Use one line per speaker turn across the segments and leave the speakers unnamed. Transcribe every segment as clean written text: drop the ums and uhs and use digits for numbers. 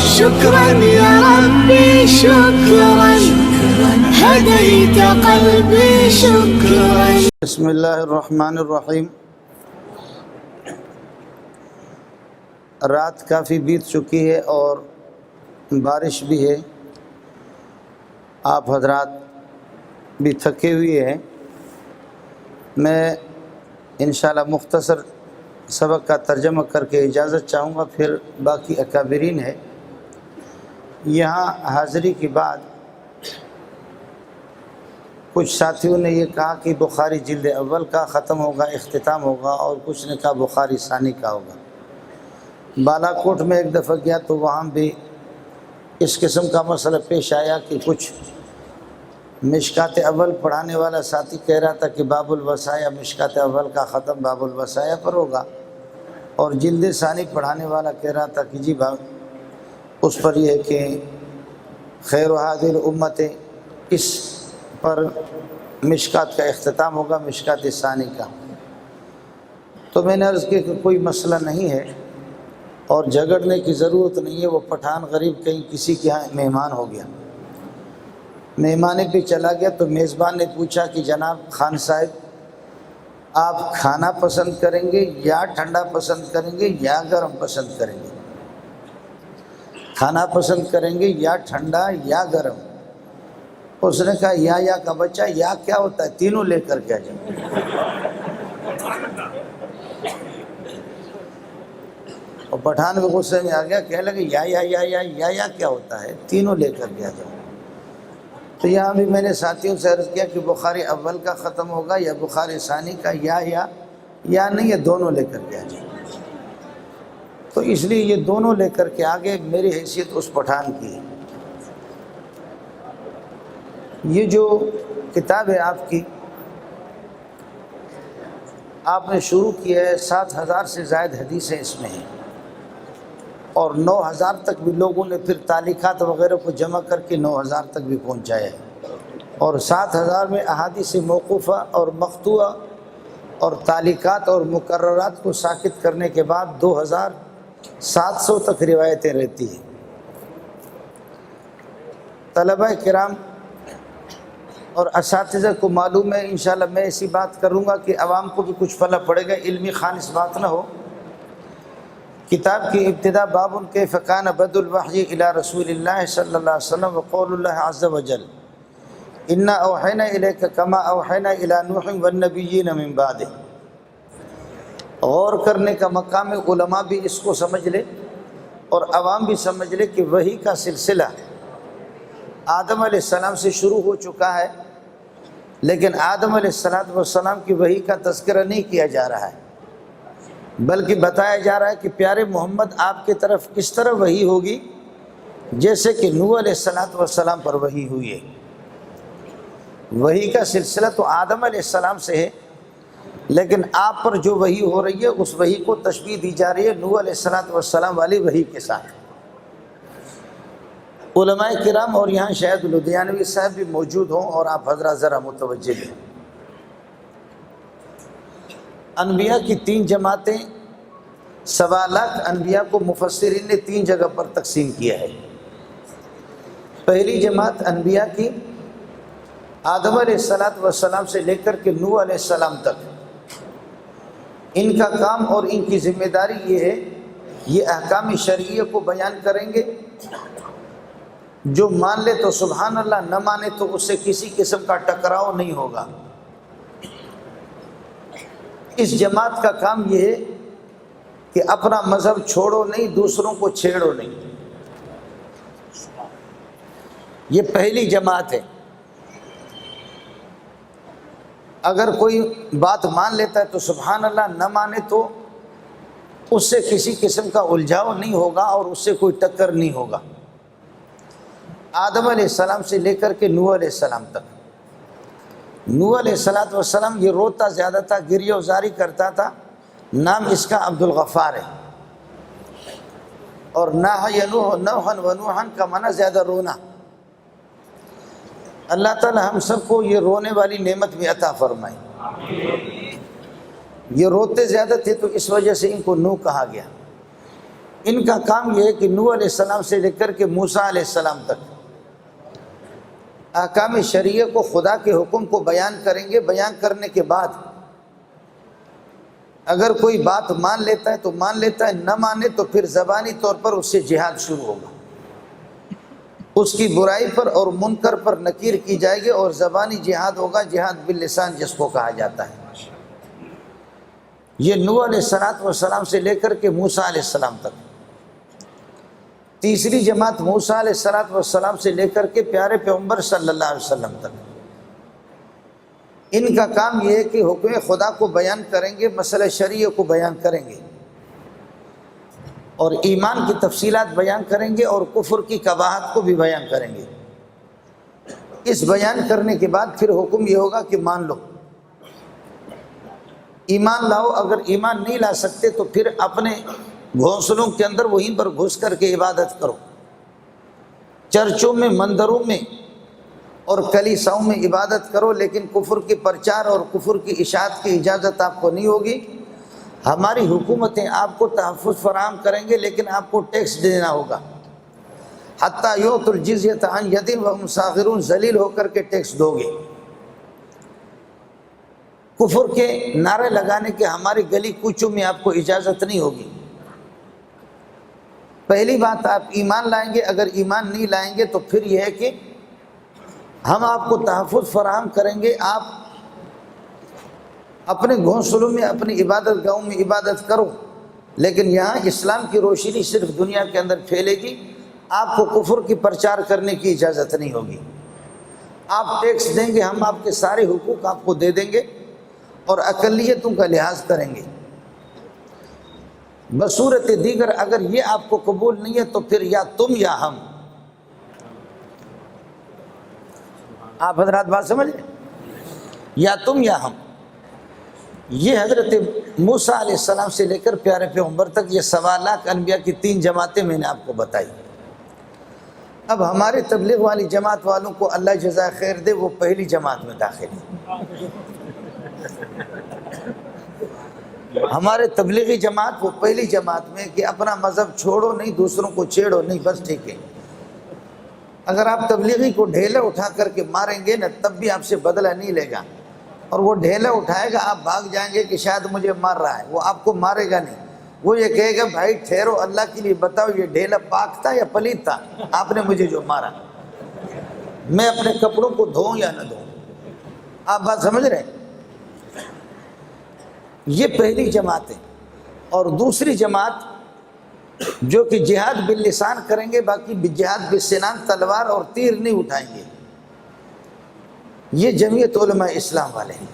شكرا يا ربي شكرا هديت قلبي شكرا.
بسم اللہ الرحمن الرحیم. رات کافی بیت چکی ہے اور بارش بھی ہے. آپ حضرات بھی تھکے ہوئے ہیں. میں انشاءاللہ مختصر سبق کا ترجمہ کر کے اجازت چاہوں گا، پھر باقی اکابرین ہے. یہاں حاضری کے بعد کچھ ساتھیوں نے یہ کہا کہ بخاری جلد اول کا ختم ہوگا، اختتام ہوگا، اور کچھ نے کہا بخاری ثانی کا ہوگا. بالا کوٹ میں ایک دفعہ گیا تو وہاں بھی اس قسم کا مسئلہ پیش آیا کہ کچھ مشکات اول پڑھانے والا ساتھی کہہ رہا تھا کہ باب الوصایا مشکات اول کا ختم باب الوصایا پر ہوگا، اور جلد ثانی پڑھانے والا کہہ رہا تھا کہ جی اس پر یہ ہے کہ خیر هذه الامت اس پر مشکات کا اختتام ہوگا، مشکات ثانی کا. تو میں نے عرض کیا کہ کوئی مسئلہ نہیں ہے اور جھگڑنے کی ضرورت نہیں ہے. وہ پٹھان غریب کہیں کسی کے ہاں مہمان ہو گیا، مہمانے پہ چلا گیا تو میزبان نے پوچھا کہ جناب خان صاحب آپ کھانا پسند کریں گے یا ٹھنڈا پسند کریں گے یا گرم پسند کریں گے؟ کھانا پسند کریں گے یا ٹھنڈا یا گرم؟ اس نے کہا یا کا بچہ یا کیا ہوتا ہے، تینوں لے کر کے آ جائیں. اور پٹھان بھی غصے میں آ گیا، کہنے لگے یا کیا ہوتا ہے، تینوں لے کر کے آ جاؤ. تو یہاں بھی میں نے ساتھیوں سے عرض کیا کہ بخاری اول کا ختم ہوگا یا بخاری ثانی کا، یا نہیں، یہ دونوں لے کر کے آ جائیں. تو اس لیے یہ دونوں لے کر کے آگے میری حیثیت اس پٹھان کی ہے. یہ جو کتاب ہے آپ کی، آپ نے شروع کی ہے، 7,000 سے زائد حدیثیں اس میں ہیں، اور 9,000 تک بھی لوگوں نے پھر تعلیقات وغیرہ کو جمع کر کے 9,000 تک بھی پہنچایا ہے. اور 7,000 میں احادیث موقوفہ اور مقطوعہ اور تعلیقات اور مقررات کو ساکت کرنے کے بعد 2,700 تک روایتیں رہتی ہیں. طلبہ کرام اور اساتذہ کو معلوم ہے، انشاءاللہ میں ایسی بات کروں گا کہ عوام کو بھی کچھ پلہ پڑے گا، علمی خالص بات نہ ہو. کتاب کی ابتدا باب کیف کان بدء الوحی الی رسول اللہ صلی اللہ علیہ وسلم وقول اللہ عز وجل انا اوحینا الیک کما اوحینا الی نوح والنبیین من بعدہ. غور کرنے کا مقام ہے، علماء بھی اس کو سمجھ لے اور عوام بھی سمجھ لے کہ وحی کا سلسلہ آدم علیہ السلام سے شروع ہو چکا ہے، لیکن آدم علیہ السلام کی وحی کا تذکرہ نہیں کیا جا رہا ہے، بلکہ بتایا جا رہا ہے کہ پیارے محمد آپ کی طرف کس طرح وحی ہوگی جیسے کہ نوح علیہ السلام پر وحی ہوئی ہے. وحی کا سلسلہ تو آدم علیہ السلام سے ہے، لیکن آپ پر جو وحی ہو رہی ہے اس وحی کو تشبیہ دی جا رہی ہے نوح علیہ السلام والی وحی کے ساتھ. علماء کرام اور یہاں شاید لدھیانوی صاحب بھی موجود ہوں اور آپ حضرات ذرا متوجہ ہیں. انبیاء کی 3 جماعتیں، 1.25 لاکھ انبیاء کو مفسرین نے 3 جگہ پر تقسیم کیا ہے. پہلی جماعت انبیاء کی آدم علیہ السلام سے لے کر کے نوح علیہ السلام تک، ان کا کام اور ان کی ذمہ داری یہ ہے، یہ احکام شرعیہ کو بیان کریں گے. جو مان لے تو سبحان اللہ، نہ مانے تو اس سے کسی قسم کا ٹکراؤ نہیں ہوگا. اس جماعت کا کام یہ ہے کہ اپنا مذہب چھوڑو نہیں، دوسروں کو چھیڑو نہیں. یہ پہلی جماعت ہے. اگر کوئی بات مان لیتا ہے تو سبحان اللہ، نہ مانے تو اس سے کسی قسم کا الجھاؤ نہیں ہوگا اور اس سے کوئی ٹکر نہیں ہوگا. آدم علیہ السلام سے لے کر کے نوح علیہ السلام تک. نوح علیہ السلام یہ روتا زیادہ تھا، گریہ و زاری کرتا تھا. نام اس کا عبد الغفار ہے. اور نوحن و نوحن کا معنی زیادہ رونا. اللہ تعالی ہم سب کو یہ رونے والی نعمت بھی عطا فرمائے. یہ روتے زیادہ تھے تو اس وجہ سے ان کو نوح کہا گیا. ان کا کام یہ ہے کہ نوح علیہ السلام سے لے کر کے موسیٰ علیہ السلام تک احکام شرعیہ کو، خدا کے حکم کو بیان کریں گے۔ بیان کرنے کے بعد اگر کوئی بات مان لیتا ہے تو مان لیتا ہے، نہ مانے تو پھر زبانی طور پر اس سے جہاد شروع ہوگا۔ اس کی برائی پر اور منکر پر نکیر کی جائے گی اور زبانی جہاد ہوگا، جہاد باللسان جس کو کہا جاتا ہے۔ یہ نوح علیہ السلام سے لے کر کے موسیٰ علیہ السلام تک۔ تیسری جماعت موسیٰ علیہ السلام سے لے کر کے پیارے پیغمبر صلی اللہ علیہ وسلم تک۔ ان کا کام یہ ہے کہ حکم خدا کو بیان کریں گے، مسئلہ شرعیہ کو بیان کریں گے اور ایمان کی تفصیلات بیان کریں گے اور کفر کی قباحت کو بھی بیان کریں گے۔ اس بیان کرنے کے بعد پھر حکم یہ ہوگا کہ مان لو، ایمان لاؤ۔ اگر ایمان نہیں لا سکتے تو پھر اپنے گھونسلوں کے اندر وہیں پر گھس کر کے عبادت کرو، چرچوں میں، مندروں میں اور کلیساؤں میں عبادت کرو، لیکن کفر کے پرچار اور کفر کی اشاعت کی اجازت آپ کو نہیں ہوگی۔ ہماری حکومتیں آپ کو تحفظ فراہم کریں گے، لیکن آپ کو ٹیکس دینا ہوگا۔ حتیٰ یؤتوا الجزیۃ عن ید وہم صاغرون، ذلیل ہو کر کے ٹیکس دو گے۔ کفر کے نعرے لگانے کے ہماری گلی کوچوں میں آپ کو اجازت نہیں ہوگی۔ پہلی بات آپ ایمان لائیں گے، اگر ایمان نہیں لائیں گے تو پھر یہ ہے کہ ہم آپ کو تحفظ فراہم کریں گے، آپ اپنے گھونسلوں میں، اپنی عبادت گاہوں میں عبادت کرو، لیکن یہاں اسلام کی روشنی صرف دنیا کے اندر پھیلے گی، آپ کو کفر کی پرچار کرنے کی اجازت نہیں ہوگی۔ آپ ٹیکس دیں گے، ہم آپ کے سارے حقوق آپ کو دے دیں گے اور اقلیتوں کا لحاظ کریں گے۔ بصورت دیگر اگر یہ آپ کو قبول نہیں ہے تو پھر یا تم یا ہم۔ آپ حضرات بات سمجھ رہے؟ یا تم یا ہم۔ یہ حضرت موسیٰ علیہ السلام سے لے کر پیارے پیغمبر تک یہ 1.25 لاکھ انبیاء کی 3 جماعتیں میں نے آپ کو بتائی۔ اب ہمارے تبلیغ والی جماعت والوں کو اللہ جزائے خیر دے، وہ پہلی جماعت میں داخل ہیں۔ ہمارے تبلیغی جماعت وہ پہلی جماعت میں کہ اپنا مذہب چھوڑو نہیں، دوسروں کو چھیڑو نہیں، بس ٹھیک ہے۔ اگر آپ تبلیغی کو ڈھیلا اٹھا کر کے ماریں گے نا، تب بھی آپ سے بدلہ نہیں لے گا، اور وہ ڈھیلا اٹھائے گا، آپ بھاگ جائیں گے کہ شاید مجھے مار رہا ہے، وہ آپ کو مارے گا نہیں۔ وہ یہ کہے گا بھائی ٹھہرو، اللہ کے لیے بتاؤ یہ ڈھیلا پاک تھا یا پلید تھا، آپ نے مجھے جو مارا، میں اپنے کپڑوں کو دھوؤں یا نہ دھوؤں۔ آپ بات سمجھ رہے ہیں؟ یہ پہلی جماعت ہے۔ اور دوسری جماعت جو کہ جہاد باللسان کریں گے، باقی جہاد بالسنان، تلوار اور تیر نہیں اٹھائیں گے، یہ جمعیت علماء اسلام والے ہیں۔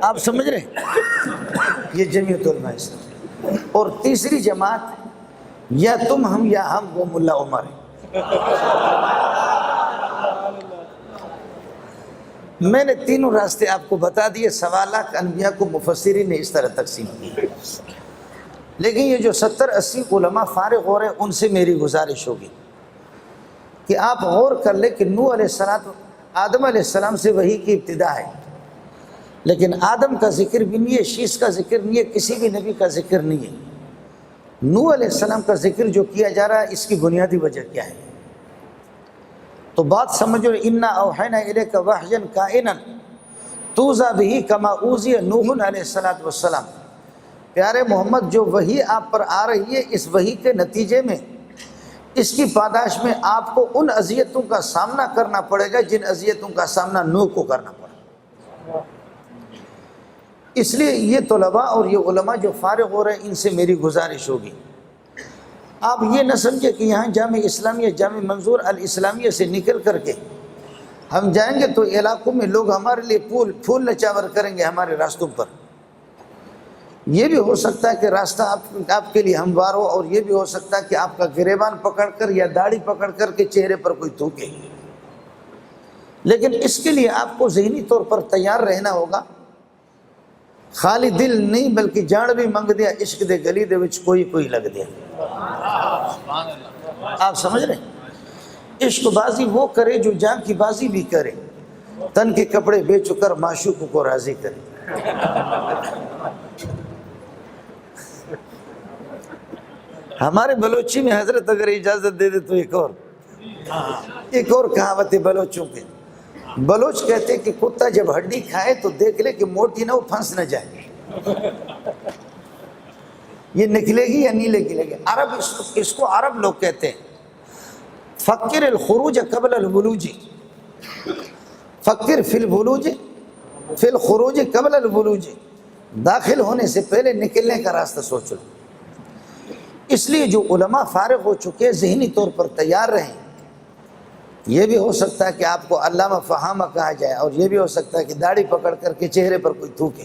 آپ سمجھ رہے ہیں؟ یہ جمعیت علماء اسلام۔ اور تیسری جماعت یا تم ہم یا ہم، وہ ملا عمر ہے۔ میں نے تینوں راستے آپ کو بتا دیے۔ 1.25 لاکھ انبیاء کو مفسرین نے اس طرح تقسیم کی، لیکن یہ جو 70-80 علماء فارغ ہو رہے ہیں، ان سے میری گزارش ہوگی کہ آپ غور کر لیں کہ نوح علیہ السلام، آدم علیہ السلام سے وحی کی ابتدا ہے، لیکن آدم کا ذکر بھی نہیں ہے، شیش کا ذکر نہیں ہے، کسی بھی نبی کا ذکر نہیں ہے۔ نوح علیہ السلام کا ذکر جو کیا جا رہا ہے، اس کی بنیادی وجہ کیا ہے؟ تو بات سمجھو، انا اوحینا الیک وحیا کائنا توزی بہ کما اوذی نوح علیہ السلام۔ پیارے محمد، جو وحی آپ پر آ رہی ہے، اس وحی کے نتیجے میں، اس کی پاداش میں آپ کو ان اذیتوں کا سامنا کرنا پڑے گا جن اذیتوں کا سامنا نوح کو کرنا پڑا۔ اس لیے یہ طلباء اور یہ علماء جو فارغ ہو رہے ہیں، ان سے میری گزارش ہوگی، آپ یہ نہ سمجھے کہ یہاں جامع اسلامیہ، جامع منظور الاسلامیہ سے نکل کر کے ہم جائیں گے تو علاقوں میں لوگ ہمارے لیے پھول نچاور کریں گے ہمارے راستوں پر۔ یہ بھی ہو سکتا ہے کہ راستہ آپ کے لیے ہموار ہو، اور یہ بھی ہو سکتا ہے کہ آپ کا گریبان پکڑ کر یا داڑھی پکڑ کر کے چہرے پر کوئی تھوکے، لیکن اس کے لیے آپ کو ذہنی طور پر تیار رہنا ہوگا۔ خالی دل نہیں بلکہ جان بھی منگ دیا، عشق دے گلی دے وچ کوئی کوئی لگ دیا۔ آپ سمجھ رہے ہیں؟ عشق بازی وہ کرے جو جان کی بازی بھی کرے، تن کے کپڑے بیچ کر معشوق کو راضی کرے۔ ہمارے بلوچی میں حضرت اگر اجازت دے دے تو ایک اور کہاوت ہے بلوچوں کے. بلوچ کہتے ہیں کہ کتا جب ہڈی کھائے تو دیکھ لے کہ موٹی نہ وہ پھنس نہ جائے, یہ نکلے گی یا نہیں نکلے گی. عرب اس کو عرب لوگ کہتے ہیں فکر الخروج قبل الولوج, فکر فی الولوج فی الخروج قبل الولوج, داخل ہونے سے پہلے نکلنے کا راستہ سوچ لو. اس لیے جو علماء فارغ ہو چکے ذہنی طور پر تیار رہیں. یہ بھی ہو سکتا ہے کہ آپ کو علامہ فہامہ کہا جائے, اور یہ بھی ہو سکتا ہے کہ داڑھی پکڑ کر کے چہرے پر کوئی تھوکے,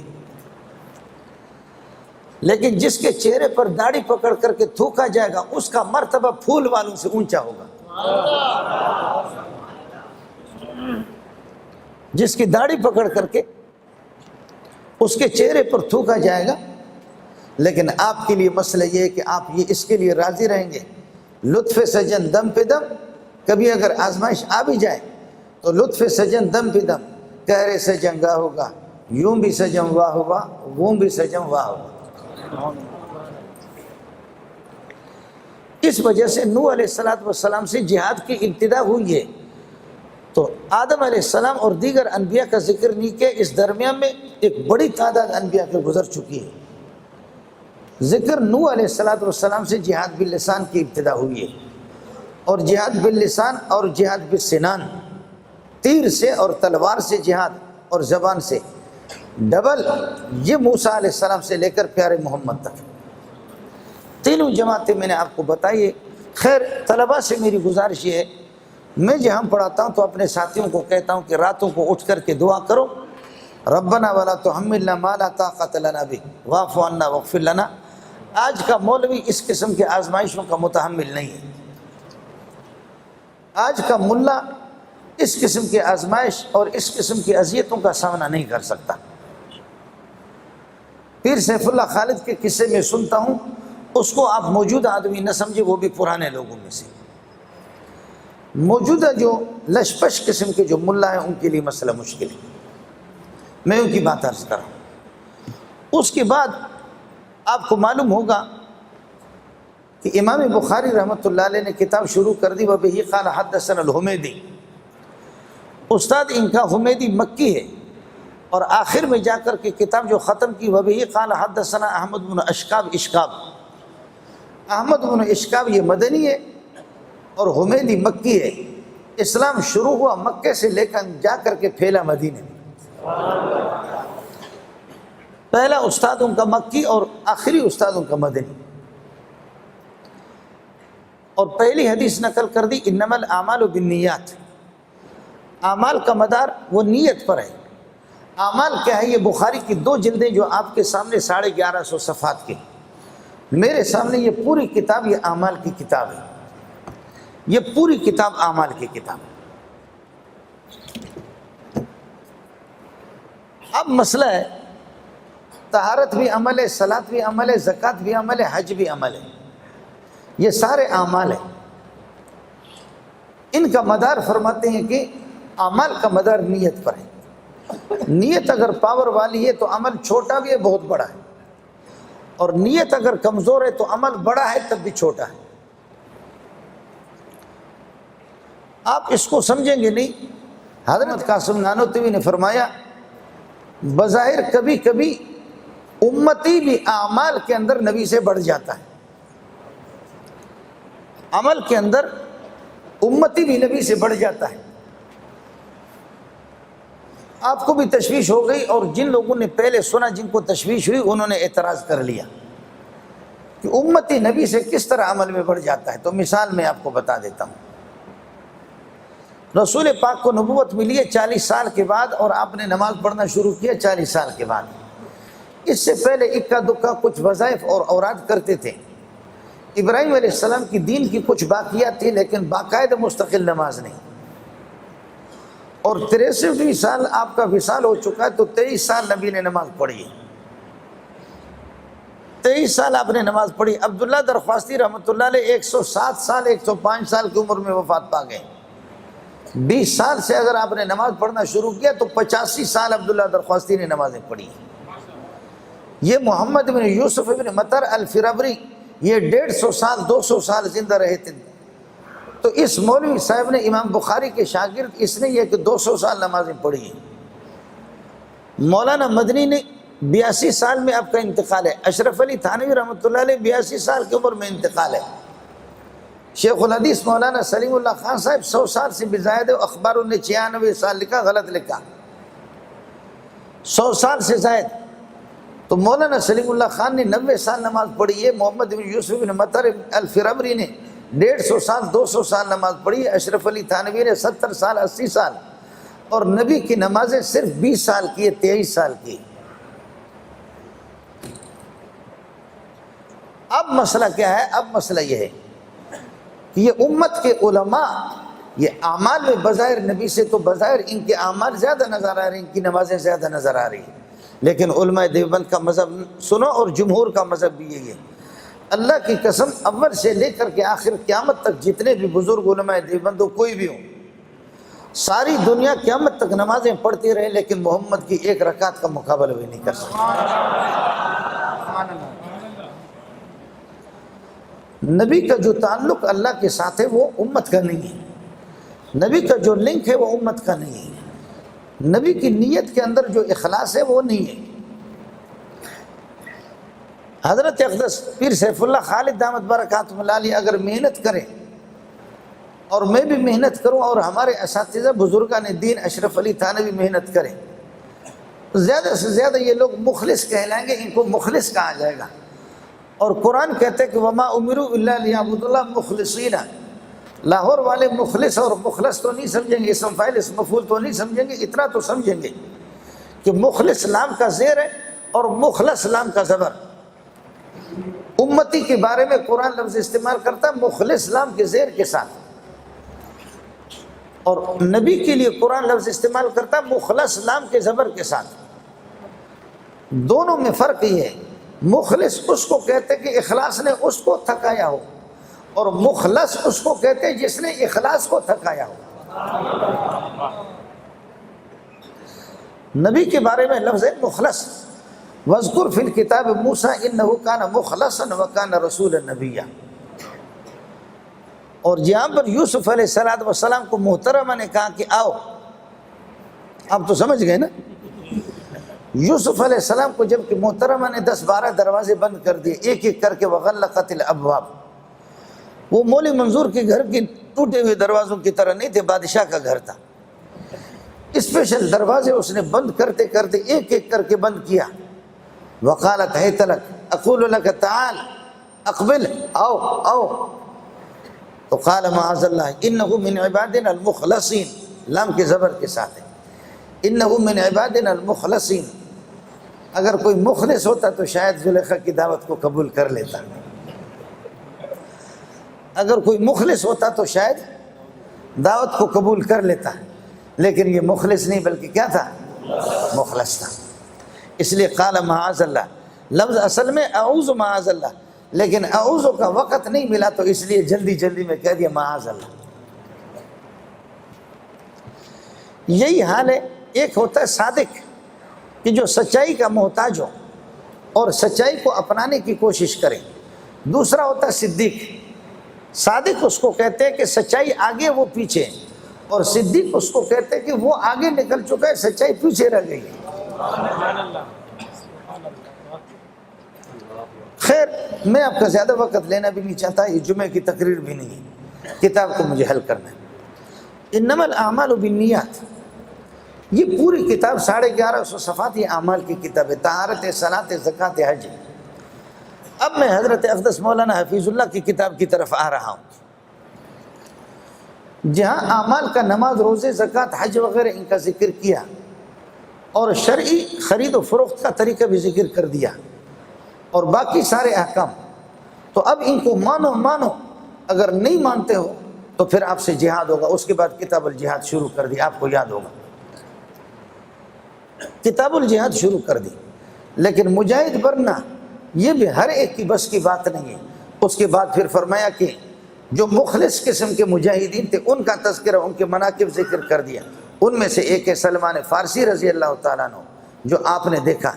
لیکن جس کے چہرے پر داڑھی پکڑ کر کے تھوکا جائے گا اس کا مرتبہ پھول والوں سے اونچا ہوگا. جس کی داڑھی پکڑ کر کے اس کے چہرے پر تھوکا جائے گا. لیکن آپ کے لیے مسئلہ یہ ہے کہ آپ یہ اس کے لیے راضی رہیں گے لطف سجن دم پہ دم. کبھی اگر آزمائش آ بھی جائے تو لطف سجن دم پہ دم, کہرے سجن گاہ ہوگا, یوں بھی سجن واہ ہوگا, وہ بھی سجن واہ ہوگا. اس وجہ سے نوح علیہ السلام سے جہاد کی ابتدا ہوئی ہے. تو آدم علیہ السلام اور دیگر انبیاء کا ذکر نہیں کہ اس درمیان میں ایک بڑی تعداد انبیاء کے گزر چکی ہے. ذکر نوح علیہ السلام سے جہاد باللسان کی ابتدا ہوئی ہے, اور جہاد باللسان اور جہاد بالسنان, تیر سے اور تلوار سے جہاد اور زبان سے ڈبل, یہ موسیٰ علیہ السلام سے لے کر پیارے محمد تک تینوں جماعتیں میں نے آپ کو بتائی. خیر طلباء سے میری گزارش یہ ہے, میں جہاں پڑھاتا ہوں تو اپنے ساتھیوں کو کہتا ہوں کہ راتوں کو اٹھ کر کے دعا کرو, ربنا ولا تحملنا ما لا طاقت لنا به واعف عنا واغفر لنا. آج کا مولوی اس قسم کے آزمائشوں کا متحمل نہیں ہے. آج کا ملا اس قسم کی آزمائش اور اس قسم کی اذیتوں کا سامنا نہیں کر سکتا. پیر سیف اللہ خالد کے قصے میں سنتا ہوں, اس کو آپ موجودہ آدمی نہ سمجھے, وہ بھی پرانے لوگوں میں سے. موجودہ جو لشپش قسم کے جو ملا ہیں ان کے لیے مسئلہ مشکل ہے, میں ان کی بات عرض کر رہا ہوں. اس کے بعد آپ کو معلوم ہوگا کہ امام بخاری رحمۃ اللہ علیہ نے کتاب شروع کر دی, وبہ قال حدثنا الحمیدی. استاد ان کا حمیدی مکی ہے, اور آخر میں جا کر کے کتاب جو ختم کی وبہ قال حدثنا احمد بن اشکاب. اشکاب احمد بن اشکاب یہ مدنی ہے اور حمیدی مکی ہے. اسلام شروع ہوا مکے سے لے کر جا کر کے پھیلا مدینے میں. پہلا استاد ان کا مکی اور آخری استاد ان کا مدنی. اور پہلی حدیث نقل کر دی انما الاعمال بالنیات. اعمال کا مدار وہ نیت پر ہے. اعمال کیا ہے؟ یہ بخاری کی 2 جلدیں جو آپ کے سامنے 1150 صفحات کی, میرے سامنے یہ پوری کتاب یہ اعمال کی کتاب ہے. یہ پوری کتاب اعمال کی کتاب ہے. اب مسئلہ ہے طہارت بھی عمل ہے, صلاۃ بھی عمل ہے, زکوٰۃ بھی عمل ہے, حج بھی عمل ہے. یہ سارے اعمال ہیں. ان کا مدار فرماتے ہیں کہ اعمال کا مدار نیت پر ہے. نیت اگر پاور والی ہے تو عمل چھوٹا بھی ہے بہت بڑا ہے, اور نیت اگر کمزور ہے تو عمل بڑا ہے تب بھی چھوٹا ہے. آپ اس کو سمجھیں گے نہیں. حضرت قاسم نانوتوی نے فرمایا بظاہر کبھی کبھی امتی بھی اعمال کے اندر نبی سے بڑھ جاتا ہے. عمل کے اندر امتی بھی نبی سے بڑھ جاتا ہے. آپ کو بھی تشویش ہو گئی, اور جن لوگوں نے پہلے سنا جن کو تشویش ہوئی انہوں نے اعتراض کر لیا کہ امتی نبی سے کس طرح عمل میں بڑھ جاتا ہے. تو مثال میں آپ کو بتا دیتا ہوں. رسول پاک کو نبوت ملی ہے 40 سال کے بعد, اور آپ نے نماز پڑھنا شروع کیا 40 سال کے بعد. اس سے پہلے اکا دکا کچھ وظائف اور اوراد کرتے تھے. ابراہیم علیہ السلام کی دین کی کچھ باقیات تھی, لیکن باقاعدہ مستقل نماز نہیں. اور 63 سال آپ کا وصال ہو چکا ہے, تو 23 سال نبی نے نماز پڑھی ہے. 23 سال آپ نے نماز پڑھی. عبداللہ درخواستی رحمۃ اللہ علیہ 107 سال 105 سال کی عمر میں وفات پا گئے. 20 سال سے اگر آپ نے نماز پڑھنا شروع کیا تو 85 سال عبداللہ درخواستی نے نمازیں پڑھی. یہ محمد بن یوسف بن مطر الفرابری یہ 150 سال 200 سال زندہ رہے تھے. تو اس مولوی صاحب نے امام بخاری کے شاگرد اس نے یہ کہ 200 سال نمازیں پڑھی ہیں. مولانا مدنی نے 82 سال میں آپ کا انتقال ہے. اشرف علی تھانوی رحمۃ اللہ علیہ 82 سال کی عمر میں انتقال ہے. شیخ الحدیث مولانا سلیم اللہ خان صاحب 100 سال سے بھی زائد ہے. اخباروں نے 96 سال لکھا، غلط لکھا، 100 سال سے زائد. تو مولانا سلیم اللہ خان نے 90 سال نماز پڑھی ہے. محمد بن یوسف بن مطر الفربری نے 150 سال 200 سال نماز پڑھی ہے. اشرف علی تھانوی نے 70 سال 80 سال. اور نبی کی نمازیں صرف 20 سال کی ہے، 23 سال کی. اب مسئلہ کیا ہے؟ اب مسئلہ یہ ہے کہ یہ امت کے علماء یہ اعمال میں بظاہر نبی سے تو بظاہر ان کے اعمال زیادہ نظر آ رہے ہیں، ان کی نمازیں زیادہ نظر آ رہی ہیں. لیکن علماء دیوبند کا مذہب سنو اور جمہور کا مذہب بھی یہی ہے. اللہ کی قسم اول سے لے کر کے آخر قیامت تک جتنے بھی بزرگ علماء دیوبند ہو کوئی بھی ہو، ساری دنیا قیامت تک نمازیں پڑھتی رہے لیکن محمد کی ایک رکعت کا مقابلہ بھی نہیں کر سکتے. نبی کا جو تعلق اللہ کے ساتھ ہے وہ امت کا نہیں ہے. نبی کا جو لنک ہے وہ امت کا نہیں ہے. نبی کی نیت کے اندر جو اخلاص ہے وہ نہیں ہے. حضرت اقدس پیر سیف اللہ خالد دامت برکاتہ اللہ علیہ اگر محنت کریں اور میں بھی محنت کروں اور ہمارے اساتذہ بزرگان دین اشرف علی تھانوی محنت کریں، زیادہ سے زیادہ یہ لوگ مخلص کہلائیں گے، ان کو مخلص کہا جائے گا. اور قرآن کہتے ہیں کہ وما امروا الا لیعبدوا اللہ مخلصین. لاہور والے مخلص اور مخلص تو نہیں سمجھیں گے، اسم فاعل اسم مفعول تو نہیں سمجھیں گے، اتنا تو سمجھیں گے کہ مخلص لام کا زیر ہے اور مخلص لام کا زبر. امتی کے بارے میں قرآن لفظ استعمال کرتا ہے مخلص لام کے زیر کے ساتھ، اور نبی کے لیے قرآن لفظ استعمال کرتا ہے مخلص لام کے زبر کے ساتھ. دونوں میں فرق یہ ہے، مخلص اس کو کہتے کہ اخلاص نے اس کو تھکایا ہو، اور مخلص اس کو کہتے جس نے اخلاص کو تھکایا ہو. نبی کے بارے میں لفظ ہے مخلص. وَاذْكُرْ فِي الْكِتَابِ مُوسَىٰ إِنَّهُ كَانَ مُخْلَصًا وَكَانَ رَسُولًا نَبِيًّا. اور جہاں پر یوسف علیہ السلام کو محترمہ نے کہا کہ آؤ، آپ تو سمجھ گئے نا، یوسف علیہ السلام کو جب کہ محترمہ نے 10-12 دروازے بند کر دیے ایک ایک کر کے، وَغَلَّقَتِ الْأَبْوَابِ. وہ مولی منظور کے گھر کے ٹوٹے ہوئے دروازوں کی طرح نہیں تھے، بادشاہ کا گھر تھا. اسپیشل دروازے اس نے بند کرتے کرتے ایک ایک کر کے بند کیا. وقالت حیت لک اقول لک تعال اقبل، آؤ آؤ. تو قال معاذ اللہ انہ من عبادنا المخلصین، لام کے زبر کے ساتھ ہے، انہ من عبادنا المخلصین. اگر کوئی مخلص ہوتا تو شاید زلیخا کی دعوت کو قبول کر لیتا. اگر کوئی مخلص ہوتا تو شاید دعوت کو قبول کر لیتا، لیکن یہ مخلص نہیں بلکہ کیا تھا؟ مخلص تھا. اس لیے قال معاذ اللہ، لفظ اصل میں اعوذ معاذ اللہ، لیکن اعوذ کا وقت نہیں ملا تو اس لیے جلدی جلدی میں کہہ دیا معاذ اللہ. یہی حال ہے. ایک ہوتا ہے صادق کہ جو سچائی کا محتاج ہو اور سچائی کو اپنانے کی کوشش کرے. دوسرا ہوتا ہے صدیق. صادق اس کو کہتے ہیں کہ سچائی آگے وہ پیچھے، اور صدیق اس کو کہتے ہیں کہ وہ آگے نکل چکا ہے، سچائی پیچھے رہ گئی. خیر، میں آپ کا زیادہ وقت لینا بھی نہیں چاہتا، یہ جمعے کی تقریر بھی نہیں ہے، کتاب کو مجھے حل کرنا ہے. انما الاعمال بالنیات، یہ پوری کتاب 1150 صفحات یہ اعمال کی کتاب ہے، طہارت، صلاۃ، زکوٰۃ، حج. اب میں حضرت اقدس مولانا حفیظ اللہ کی کتاب کی طرف آ رہا ہوں، جہاں اعمال کا نماز، روزے، زکوٰۃ، حج وغیرہ ان کا ذکر کیا، اور شرعی خرید و فروخت کا طریقہ بھی ذکر کر دیا، اور باقی سارے احکام. تو اب ان کو مانو، اگر نہیں مانتے ہو تو پھر آپ سے جہاد ہوگا. اس کے بعد کتاب الجہاد شروع کر دی، آپ کو یاد ہوگا کتاب الجہاد شروع کر دی. لیکن مجاہد بننا یہ بھی ہر ایک کی بس کی بات نہیں ہے. اس کے بعد پھر فرمایا کہ جو مخلص قسم کے مجاہدین تھے ان کا تذکرہ، ان کے مناقب ذکر کر دیا. ان میں سے ایک ہے سلمان فارسی رضی اللہ تعالیٰ عنہ، جو آپ نے دیکھا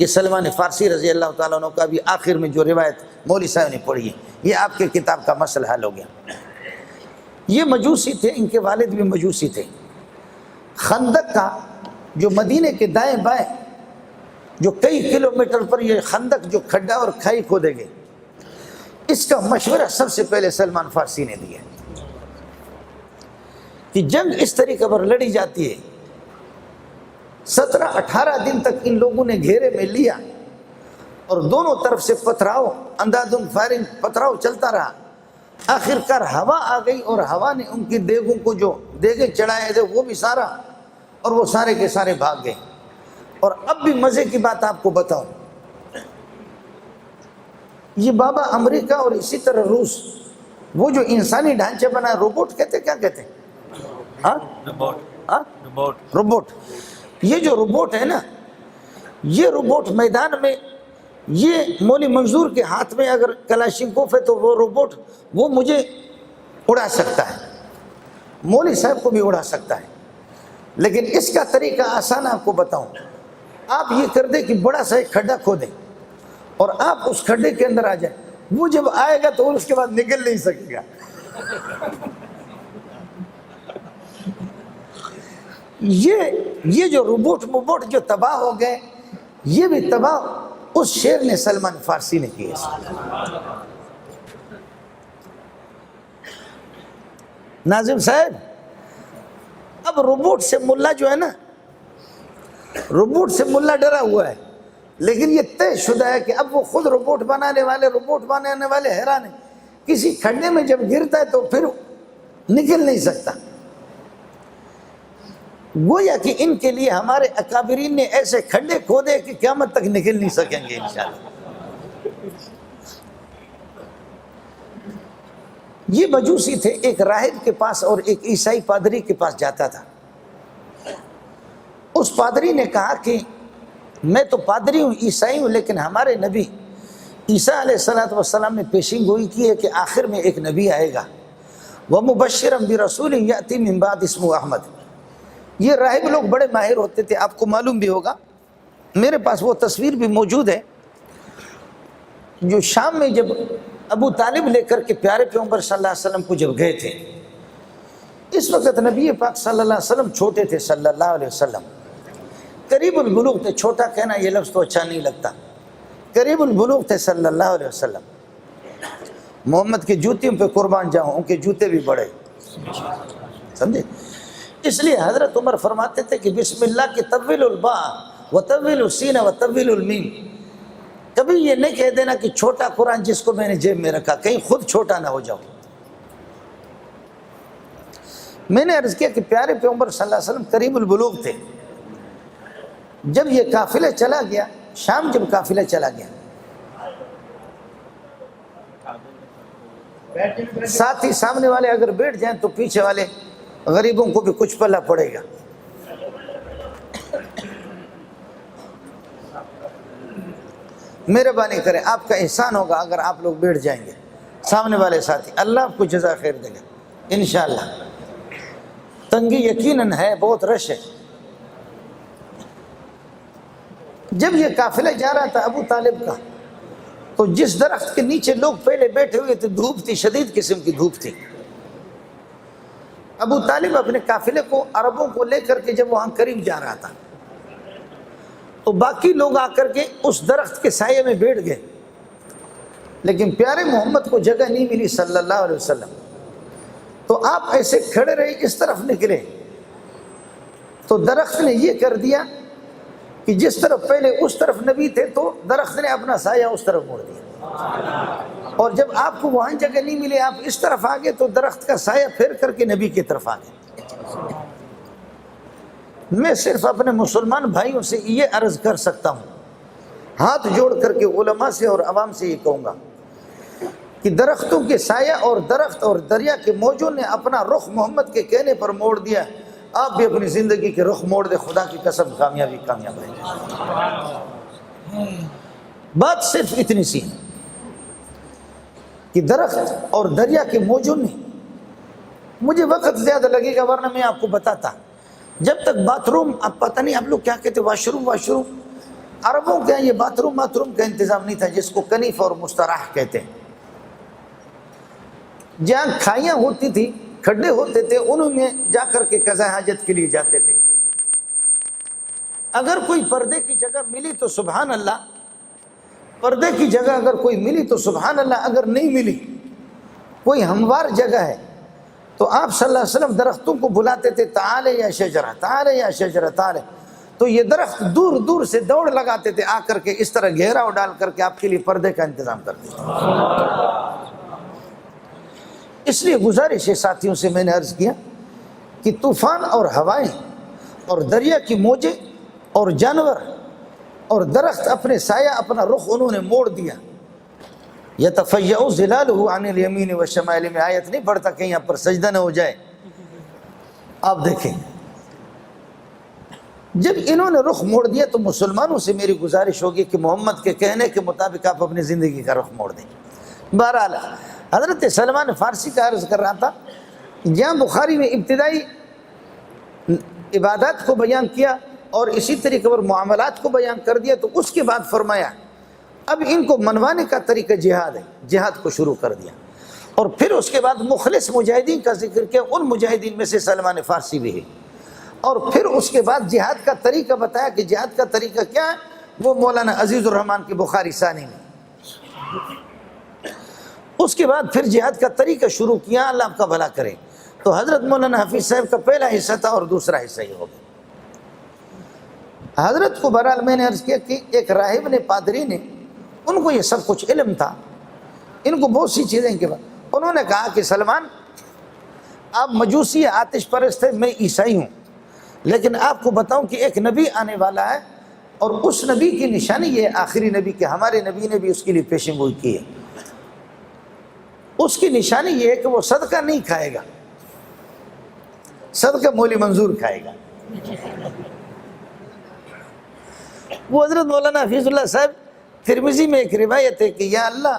یہ سلمان فارسی رضی اللہ تعالیٰ عنہ کا بھی آخر میں جو روایت مولوی صاحب نے پڑھی ہے، یہ آپ کے کتاب کا مسئلہ حل ہو گیا۔ یہ مجوسی تھے، ان کے والد بھی مجوسی تھے۔ خندق کا جو مدینے کے دائیں بائیں جو کئی کلومیٹر پر یہ خندق جو کھڈا اور کھائی کھودے گئے، اس کا مشورہ سب سے پہلے سلمان فارسی نے دیا کہ جنگ اس طریقے پر لڑی جاتی ہے۔ 17-18 دن تک ان لوگوں نے گھیرے میں لیا اور دونوں طرف سے پتھراؤ، اندھادھند فائرنگ، پتھراؤ چلتا رہا۔ آخر کار ہوا آ گئی اور ہوا نے ان کی دیگوں کو جو دیگیں چڑھائے تھے وہ بھی سارا، اور وہ سارے کے سارے بھاگ گئے۔ اور اب بھی مزے کی بات آپ کو بتاؤں، یہ بابا امریکہ اور اسی طرح روس، وہ جو انسانی ڈھانچے بنا روبوٹ کہتے، کیا کہتے ہیں؟ روبوٹ۔ یہ جو روبوٹ ہے نا، یہ روبوٹ میدان میں، یہ مولوی منظور کے ہاتھ میں اگر کلاشنکوف ہے تو وہ روبوٹ وہ مجھے اڑا سکتا ہے، مولوی صاحب کو بھی اڑا سکتا ہے۔ لیکن اس کا طریقہ آسان آپ کو بتاؤں، آپ یہ کر دیں کہ بڑا سا ایک کھڈا کھودیں اور آپ اس کھڈے کے اندر آ جائیں، وہ جب آئے گا تو اس کے بعد نکل نہیں سکے گا۔ یہ جو روبوٹ جو تباہ ہو گئے، یہ بھی تباہ اس شیر نے سلمان فارسی نے کیے۔ ناظم صاحب، اب روبوٹ سے ملا جو ہے نا، روبوٹ سے ملا ڈرا ہوا ہے، لیکن یہ طے شدہ ہے کہ اب وہ خود روبوٹ بنانے والے حیران ہیں، کسی کھڈے میں جب گرتا ہے تو پھر نکل نہیں سکتا۔ گویا کہ ان کے لیے ہمارے اکابرین نے ایسے کھڈے کھودے کہ قیامت تک نکل نہیں سکیں گے انشاءاللہ۔ یہ مجوسی تھے، ایک راہب کے پاس اور ایک عیسائی پادری کے پاس جاتا تھا۔ اس پادری نے کہا کہ میں تو پادری ہوں، عیسائی ہوں، لیکن ہمارے نبی عیسیٰ علیہ السلام نے پیشین گوئی کی ہے کہ آخر میں ایک نبی آئے گا، وَمُبَشِّرًا بِرَسُولٍ يَأْتِي مِن بَعْدِهِ اسْمُهُ احمد۔ یہ راہب لوگ بڑے ماہر ہوتے تھے، آپ کو معلوم بھی ہوگا، میرے پاس وہ تصویر بھی موجود ہے، جو شام میں جب ابو طالب لے کر کے پیارے پیغمبر صلی اللہ علیہ وسلم کو جب گئے تھے، اس وقت نبی پاک صلی اللہ علیہ وسلم چھوٹے تھے، صلی اللہ علیہ وسلم قریب البلوغ تھے۔ چھوٹا کہنا یہ لفظ تو اچھا نہیں لگتا، قریب البلوغ تھے صلی اللہ علیہ وسلم۔ محمد کی جوتیوں پہ قربان جاؤں، ان کے جوتے بھی بڑے، سمجھے؟ اس لیے حضرت عمر فرماتے تھے کہ بسم اللہ کی طویل الباء وطویل السین وطویل المیم، کبھی یہ نہیں کہہ دینا کہ چھوٹا قرآن جس کو میں نے جیب میں رکھا، کہیں خود چھوٹا نہ ہو جاؤ۔ میں نے عرض کیا کہ پیارے پیغمبر صلی اللہ علیہ وسلم قریب البلوغ تھے۔ جب یہ قافلہ چلا گیا، شام جب قافلہ چلا گیا، ساتھ ہی سامنے والے اگر بیٹھ جائیں تو پیچھے والے غریبوں کو بھی کچھ پلہ پڑے گا۔ مہربانی کریں، آپ کا احسان ہوگا اگر آپ لوگ بیٹھ جائیں گے، سامنے والے ساتھی، اللہ آپ کو جزا خیر دے گا انشاءاللہ۔ تنگی یقیناً ہے، بہت رش ہے۔ جب یہ قافلہ جا رہا تھا ابو طالب کا، تو جس درخت کے نیچے لوگ پہلے بیٹھے ہوئے تھے، دھوپ تھی، شدید قسم کی دھوپ تھی۔ ابو طالب اپنے قافلے کو، عربوں کو لے کر کے جب وہاں قریب جا رہا تھا، تو باقی لوگ آ کر کے اس درخت کے سائے میں بیٹھ گئے، لیکن پیارے محمد کو جگہ نہیں ملی صلی اللہ علیہ وسلم۔ تو آپ ایسے کھڑے رہے، اس طرف نکلے، تو درخت نے یہ کر دیا کہ جس طرف پہلے اس طرف نبی تھے تو درخت نے اپنا سایہ اس طرف موڑ دیا، اور جب آپ کو وہاں جگہ نہیں ملی، آپ اس طرف آگے تو درخت کا سایہ پھیر کر کے نبی کی طرف آگے۔ میں صرف اپنے مسلمان بھائیوں سے یہ عرض کر سکتا ہوں، ہاتھ جوڑ کر کے علماء سے اور عوام سے یہ کہوں گا کہ درختوں کے سایہ اور درخت اور دریا کے موجوں نے اپنا رخ محمد کے کہنے پر موڑ دیا، آپ بھی اپنی زندگی کے رخ موڑ دے، خدا کی قسم کامیابی کامیاب ہے۔ بات صرف اتنی سی ہے کہ درخت اور دریا کے موجوں نے، مجھے وقت زیادہ لگے گا ورنہ میں آپ کو بتاتا، جب تک باتھ روم، اب پتہ نہیں آپ لوگ کیا کہتے، واش روم، عربوں کے یہاں یہ باتھ روم کا انتظام نہیں تھا جس کو کنیف اور مستراح کہتے ہیں. جہاں کھائیاں ہوتی تھی، کھڈے ہوتے تھے، انہوں میں جا کر کے قضاء حاجت کے لیے جاتے تھے. اگر کوئی پردے کی جگہ ملی تو سبحان اللہ، پردے کی جگہ اگر کوئی ملی تو سبحان اللہ، اگر نہیں ملی کوئی ہموار جگہ ہے تو آپ صلی اللہ علیہ وسلم درختوں کو بلاتے تھے، تعالے یا شجرہ، تعالے یا شجرہ، تعالے. تو یہ درخت دور دور سے دوڑ لگاتے تھے، آ کر کے اس طرح گھیراؤ ڈال کر کے آپ کے لیے پردے کا انتظام کرتے تھے. اس لیے گزارش ہے ساتھیوں سے، میں نے عرض کیا کہ طوفان اور ہوائیں اور دریا کی موجیں اور جانور اور درخت اپنے سایہ، اپنا رخ انہوں نے موڑ دیا. یتفیع ظلالہ عن الیمین والشمائل میں آیت نہیں پڑھتا کہ یہاں پر سجدہ نہ ہو جائے. آپ دیکھیں جب انہوں نے رخ موڑ دیا تو مسلمانوں سے میری گزارش ہوگی کہ محمد کے کہنے کے مطابق آپ اپنی زندگی کا رخ موڑ دیں. بہرحال حضرت سلمان فارسی کا عرض کر رہا تھا، جہاں بخاری نے ابتدائی عبادات کو بیان کیا اور اسی طریقے پر معاملات کو بیان کر دیا، تو اس کے بعد فرمایا اب ان کو منوانے کا طریقہ جہاد ہے، جہاد کو شروع کر دیا. اور پھر اس کے بعد مخلص مجاہدین کا ذکر کیا، ان مجاہدین میں سے سلمان فارسی بھی ہے. اور پھر اس کے بعد جہاد کا طریقہ بتایا کہ جہاد کا طریقہ کیا ہے، وہ مولانا عزیز الرحمان کی بخاری ثانی میں. اس کے بعد پھر جہاد کا طریقہ شروع کیا، اللہ آپ کا بھلا کرے. تو حضرت مولانا حفیظ صاحب کا پہلا حصہ تھا اور دوسرا حصہ یہ ہو گیا. حضرت کو بہرحال میں نے عرض کیا کہ ایک راہب نے، پادری نے، ان کو یہ سب کچھ علم تھا، ان کو بہت سی چیزیں کے بعد انہوں نے کہا کہ سلمان آپ مجوسی آتش پرست ہیں، میں عیسائی ہوں، لیکن آپ کو بتاؤں کہ ایک نبی آنے والا ہے اور اس نبی کی نشانی یہ ہے، آخری نبی کہ ہمارے نبی نے بھی اس کے لیے پیشن گوئی کی ہے. اس کی نشانی یہ ہے کہ وہ صدقہ نہیں کھائے گا، صدقہ مولی منظور کھائے گا. وہ حضرت مولانا حفیظ اللہ صاحب، ترمذی میں ایک روایت ہے کہ یا اللہ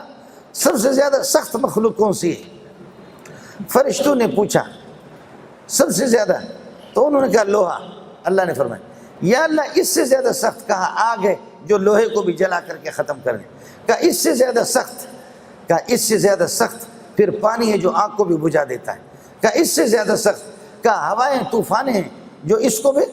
سب سے زیادہ سخت مخلوق کون سی ہے؟ فرشتوں نے پوچھا سب سے زیادہ، تو انہوں نے کہا لوہا. اللہ نے فرمایا یا اللہ اس سے زیادہ سخت، کہا آگ ہے جو لوہے کو بھی جلا کر کے ختم کر دے. کہا اس سے زیادہ سخت، کہا اس سے زیادہ سخت. پھر پانی ہے جو آگ کو بھی بجھا دیتا ہے. کہا اس سے زیادہ سخت. کہا ہوائیں، طوفانیں ہیں جو اس کو بھی،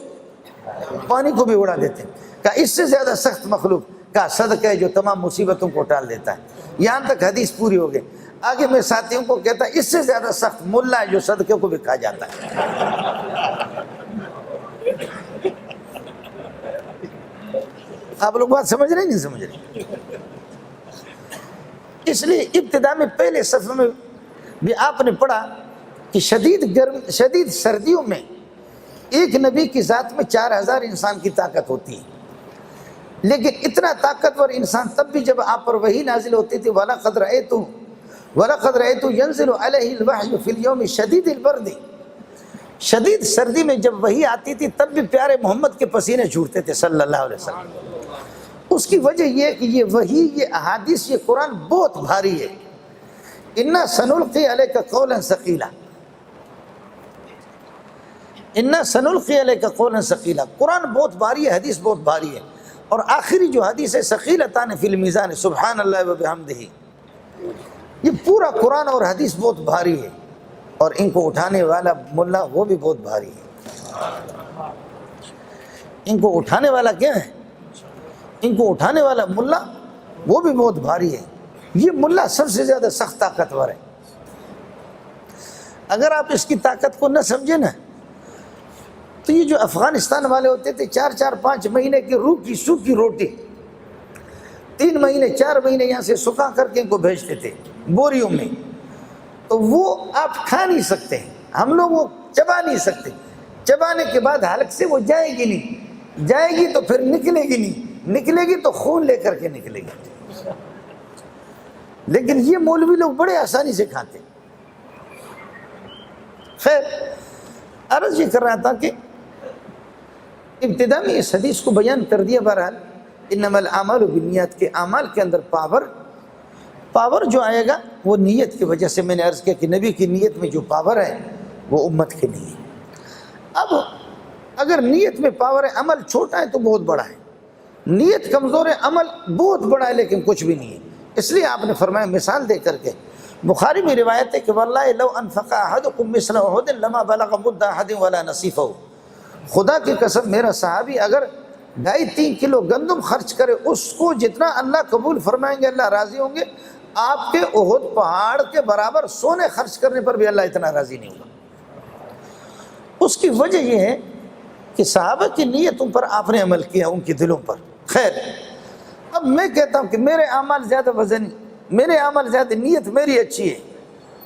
پانی کو بھی اڑا دیتے ہیں. کہا اس سے زیادہ سخت مخلوق، کہا صدقہ ہے جو تمام مصیبتوں کو ٹال دیتا ہے. یہاں تک حدیث پوری ہو گئی. آگے میں ساتھیوں کو کہتا ہے اس سے زیادہ سخت ملا ہے جو صدقے کو بھی کھا جاتا ہے. آپ لوگ بات سمجھ رہے نہیں سمجھ رہے؟ اس لیے ابتدا میں پہلے صفحے میں بھی آپ نے پڑھا کہ شدید سردیوں میں ایک نبی کی ذات میں 4000 انسان کی طاقت ہوتی ہے. لیکن اتنا طاقتور انسان تب بھی جب آپ پر وحی نازل ہوتی تھی، وَلَقَدْ رَأَيْتُ يَنزِلُ عَلَيْهِ الْوَحْيُ فِي الْيَوْمِ شَدِيدِ الْبَرْدِ. شدید سردی میں جب وحی آتی تھی تب بھی پیارے محمد کے پسینے چھوٹتے تھے صلی اللہ علیہ وسلم. اس کی وجہ یہ ہے کہ یہ وحی، یہ احادیث، یہ قرآن بہت بھاری ہے. اِنَّا سَنُلْقِي عَلَيْكَ قَوْلًا ثَقِيلًا، اِنَّا سَنُلْقِي عَلَيْكَ قَوْلًا ثَقِيلًا. قرآن بہت بھاری ہے، حدیث بہت بھاری ہے. اور آخری جو حدیث ہے ثقیلتان فی المیزان سبحان اللہ وبحمدہ، یہ پورا قرآن اور حدیث بہت بھاری ہے. اور ان کو اٹھانے والا ملا وہ بھی بہت بھاری ہے. ان کو اٹھانے والا کیا ہے؟ ان کو اٹھانے والا ملا وہ بھی بہت بھاری ہے. یہ ملا سب سے زیادہ سخت طاقتور ہے. اگر آپ اس کی طاقت کو نہ سمجھیں نا تو یہ جو افغانستان والے ہوتے تھے 4-5 مہینے کی روکھی سوکھی روٹی 3 مہینے 4 مہینے یہاں سے سکھا کر کے ان کو بھیجتے تھے بوریوں میں، تو وہ آپ کھا نہیں سکتے. ہم لوگ وہ چبا نہیں سکتے. چبانے کے بعد حلق سے وہ جائے گی نہیں، جائے گی تو پھر نکلے گی نہیں، نکلے گی تو خون لے کر کے نکلے گی. لیکن یہ مولوی لوگ بڑے آسانی سے کھاتے. خیر عرض یہ کر رہا تھا کہ ابتدا میں اس حدیث کو بیان کر دیا. بہرحال انما الاعمال بالنیات کے اعمال کے اندر پاور جو آئے گا وہ نیت کی وجہ سے. میں نے عرض کیا کہ نبی کی نیت میں جو پاور ہے وہ امت کے لیے. اب اگر نیت میں پاور ہے، عمل چھوٹا ہے تو بہت بڑا ہے، نیت کمزور ہے، عمل بہت بڑا ہے لیکن کچھ بھی نہیں ہے۔ اس لیے آپ نے فرمایا مثال دے کر کے، بخاری میں روایت ہے کہ واللہ لو انفق احدکم مثل احد لما بلغ مد احد ولا نصیفہ، خدا کی قسم میرا صحابی اگر 2.5-3 کلو گندم خرچ کرے، اس کو جتنا اللہ قبول فرمائیں گے، اللہ راضی ہوں گے۔ آپ کے احد پہاڑ کے برابر سونے خرچ کرنے پر بھی اللہ اتنا راضی نہیں ہوگا۔ اس کی وجہ یہ ہے کہ صحابہ کی نیتوں پر آپ نے عمل کیا، ان کی دلوں پر۔ خیر، اب میں کہتا ہوں کہ میرے اعمال زیادہ وزنی، میرے اعمال زیادہ، نیت میری اچھی ہے۔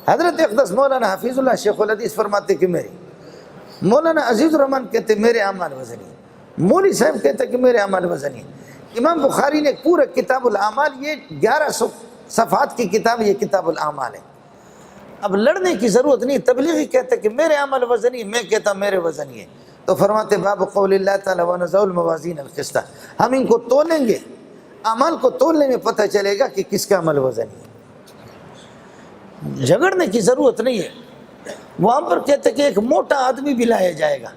حضرت اقدس مولانا حفیظ اللہ شیخ الحدیث فرماتے کہ میری، مولانا عزیز الرحمن کہتے میرے اعمال وزنی، مولوی صاحب کہتے کہ میرے اعمال وزنی۔ امام بخاری نے پورا کتاب الاعمال، یہ 1100 صفحات کی کتاب، یہ کتاب الاعمال ہے۔ اب لڑنے کی ضرورت نہیں، تبلیغی کہتے کہ میرے عمل وزنی، میں کہتا میرے وزنی ہے، تو فرماتے باب قول اللہ تعالی ونضع الموازین القسط، ہم ان کو تولیں گے، اعمال کو تولنے میں پتہ چلے گا کہ کس کا عمل وزنی ہے۔ جھگڑنے کی ضرورت نہیں ہے۔ وہاں پر کہتے کہ ایک موٹا آدمی بھی لایا جائے گا،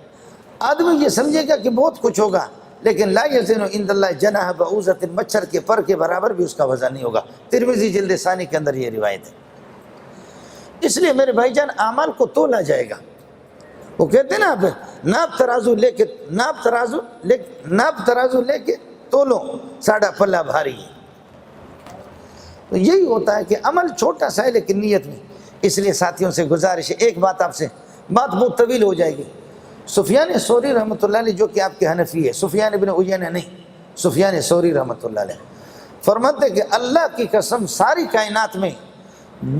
آدمی یہ سمجھے گا کہ بہت کچھ ہوگا، لیکن لا یزن عند اللہ جناح بعوضۃ، مچھر کے پر کے برابر بھی اس کا وزن نہیں ہوگا۔ ترمذی جلد ثانی کے اندر یہ روایت ہے۔ اس لیے میرے بھائی جان، اعمال کو تولا جائے گا۔ وہ کہتے ہیں نا، آپ ناپ ترازو لے کے تولو، ساڑھا پلہ بھاری ہے۔ تو یہی ہوتا ہے کہ عمل چھوٹا سا ہے لیکن نیت نہیں۔ اس لیے ساتھیوں سے گزارش ہے، ایک بات آپ سے، بات بہت طویل ہو جائے گی۔ سفیان ثوری رحمۃ اللہ علیہ، جو کہ آپ کے حنفی ہے، سفیان ابن عیینہ نہیں، سفیان ثوری رحمۃ اللہ علیہ فرماتے کہ اللہ کی قسم ساری کائنات میں،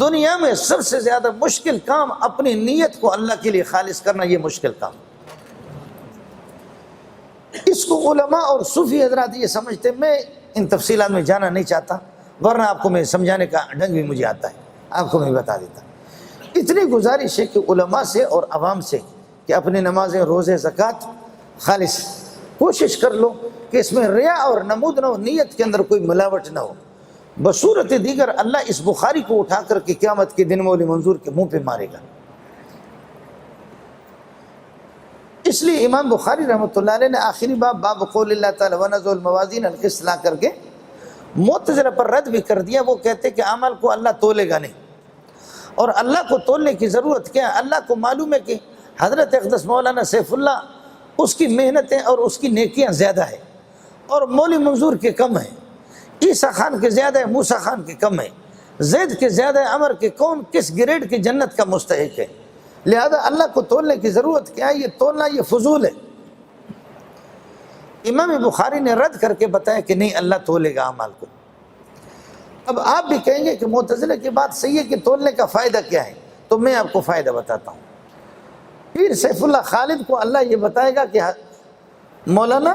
دنیا میں سب سے زیادہ مشکل کام اپنی نیت کو اللہ کے لیے خالص کرنا، یہ مشکل کام۔ اس کو علماء اور صوفی حضرات یہ سمجھتے، میں ان تفصیلات میں جانا نہیں چاہتا، ورنہ آپ کو میں سمجھانے کا ڈھنگ بھی مجھے آتا ہے، آپ کو میں بتا دیتا۔ اتنی گزارش ہے کہ علماء سے اور عوام سے کہ اپنی نمازیں، روزے، زکوٰۃ خالص کوشش کر لو کہ اس میں ریا اور نمود نہ ہو، نیت کے اندر کوئی ملاوٹ نہ ہو۔ بصورت دیگر اللہ اس بخاری کو اٹھا کر کے قیامت کے دن مولوی منظور کے منہ پہ مارے گا۔ اس لیے امام بخاری رحمۃ اللہ علیہ نے آخری باب قول اللہ تعالی ونضع الموازین القسط لا کر کے معتزلہ پر رد بھی کر دیا۔ وہ کہتے کہ عمل کو اللہ تولے گا نہیں، اور اللہ کو تولنے کی ضرورت کیا ہے؟ اللہ کو معلوم ہے کہ حضرت اقدس مولانا سیف اللہ، اس کی محنتیں اور اس کی نیکیاں زیادہ ہیں، اور مولوی منظور کے کم ہیں، عیسیٰ خان کے زیادہ ہے، موسیٰ خان کے کم ہے، زید کے زیادہ ہے، عمر کے، کون کس گریڈ کی جنت کا مستحق ہے؟ لہذا اللہ کو تولنے کی ضرورت کیا ہے؟ یہ تولنا یہ فضول ہے۔ امام بخاری نے رد کر کے بتایا کہ نہیں، اللہ تولے گا اعمال کو۔ اب آپ بھی کہیں گے کہ معتزلہ کی بات صحیح ہے کہ تولنے کا فائدہ کیا ہے، تو میں آپ کو فائدہ بتاتا ہوں۔ پیر سیف اللہ خالد کو اللہ یہ بتائے گا کہ مولانا،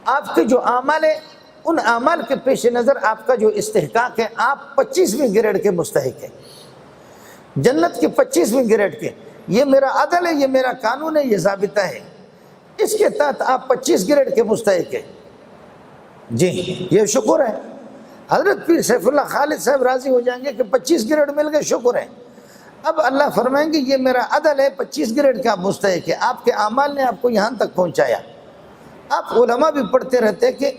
آپ کے جو اعمال ہیں، ان اعمال کے پیش نظر آپ کا جو استحقاق ہے، آپ 25ویں گریڈ کے مستحق ہیں، جنت کے 25ویں گریڈ کے۔ یہ میرا عدل ہے، یہ میرا قانون ہے، یہ ضابطہ ہے، اس کے تحت آپ 25 گریڈ کے مستحق ہیں۔ جی، یہ شکر ہے۔ حضرت پیر سیف اللہ خالد صاحب راضی ہو جائیں گے کہ 25 گریڈ مل گئے، شکر ہے۔ اب اللہ فرمائیں گے یہ میرا عدل ہے، 25 گریڈ کا آپ مستحق ہے، آپ کے اعمال نے آپ کو یہاں تک پہنچایا۔ آپ علماء بھی پڑھتے رہتے کہ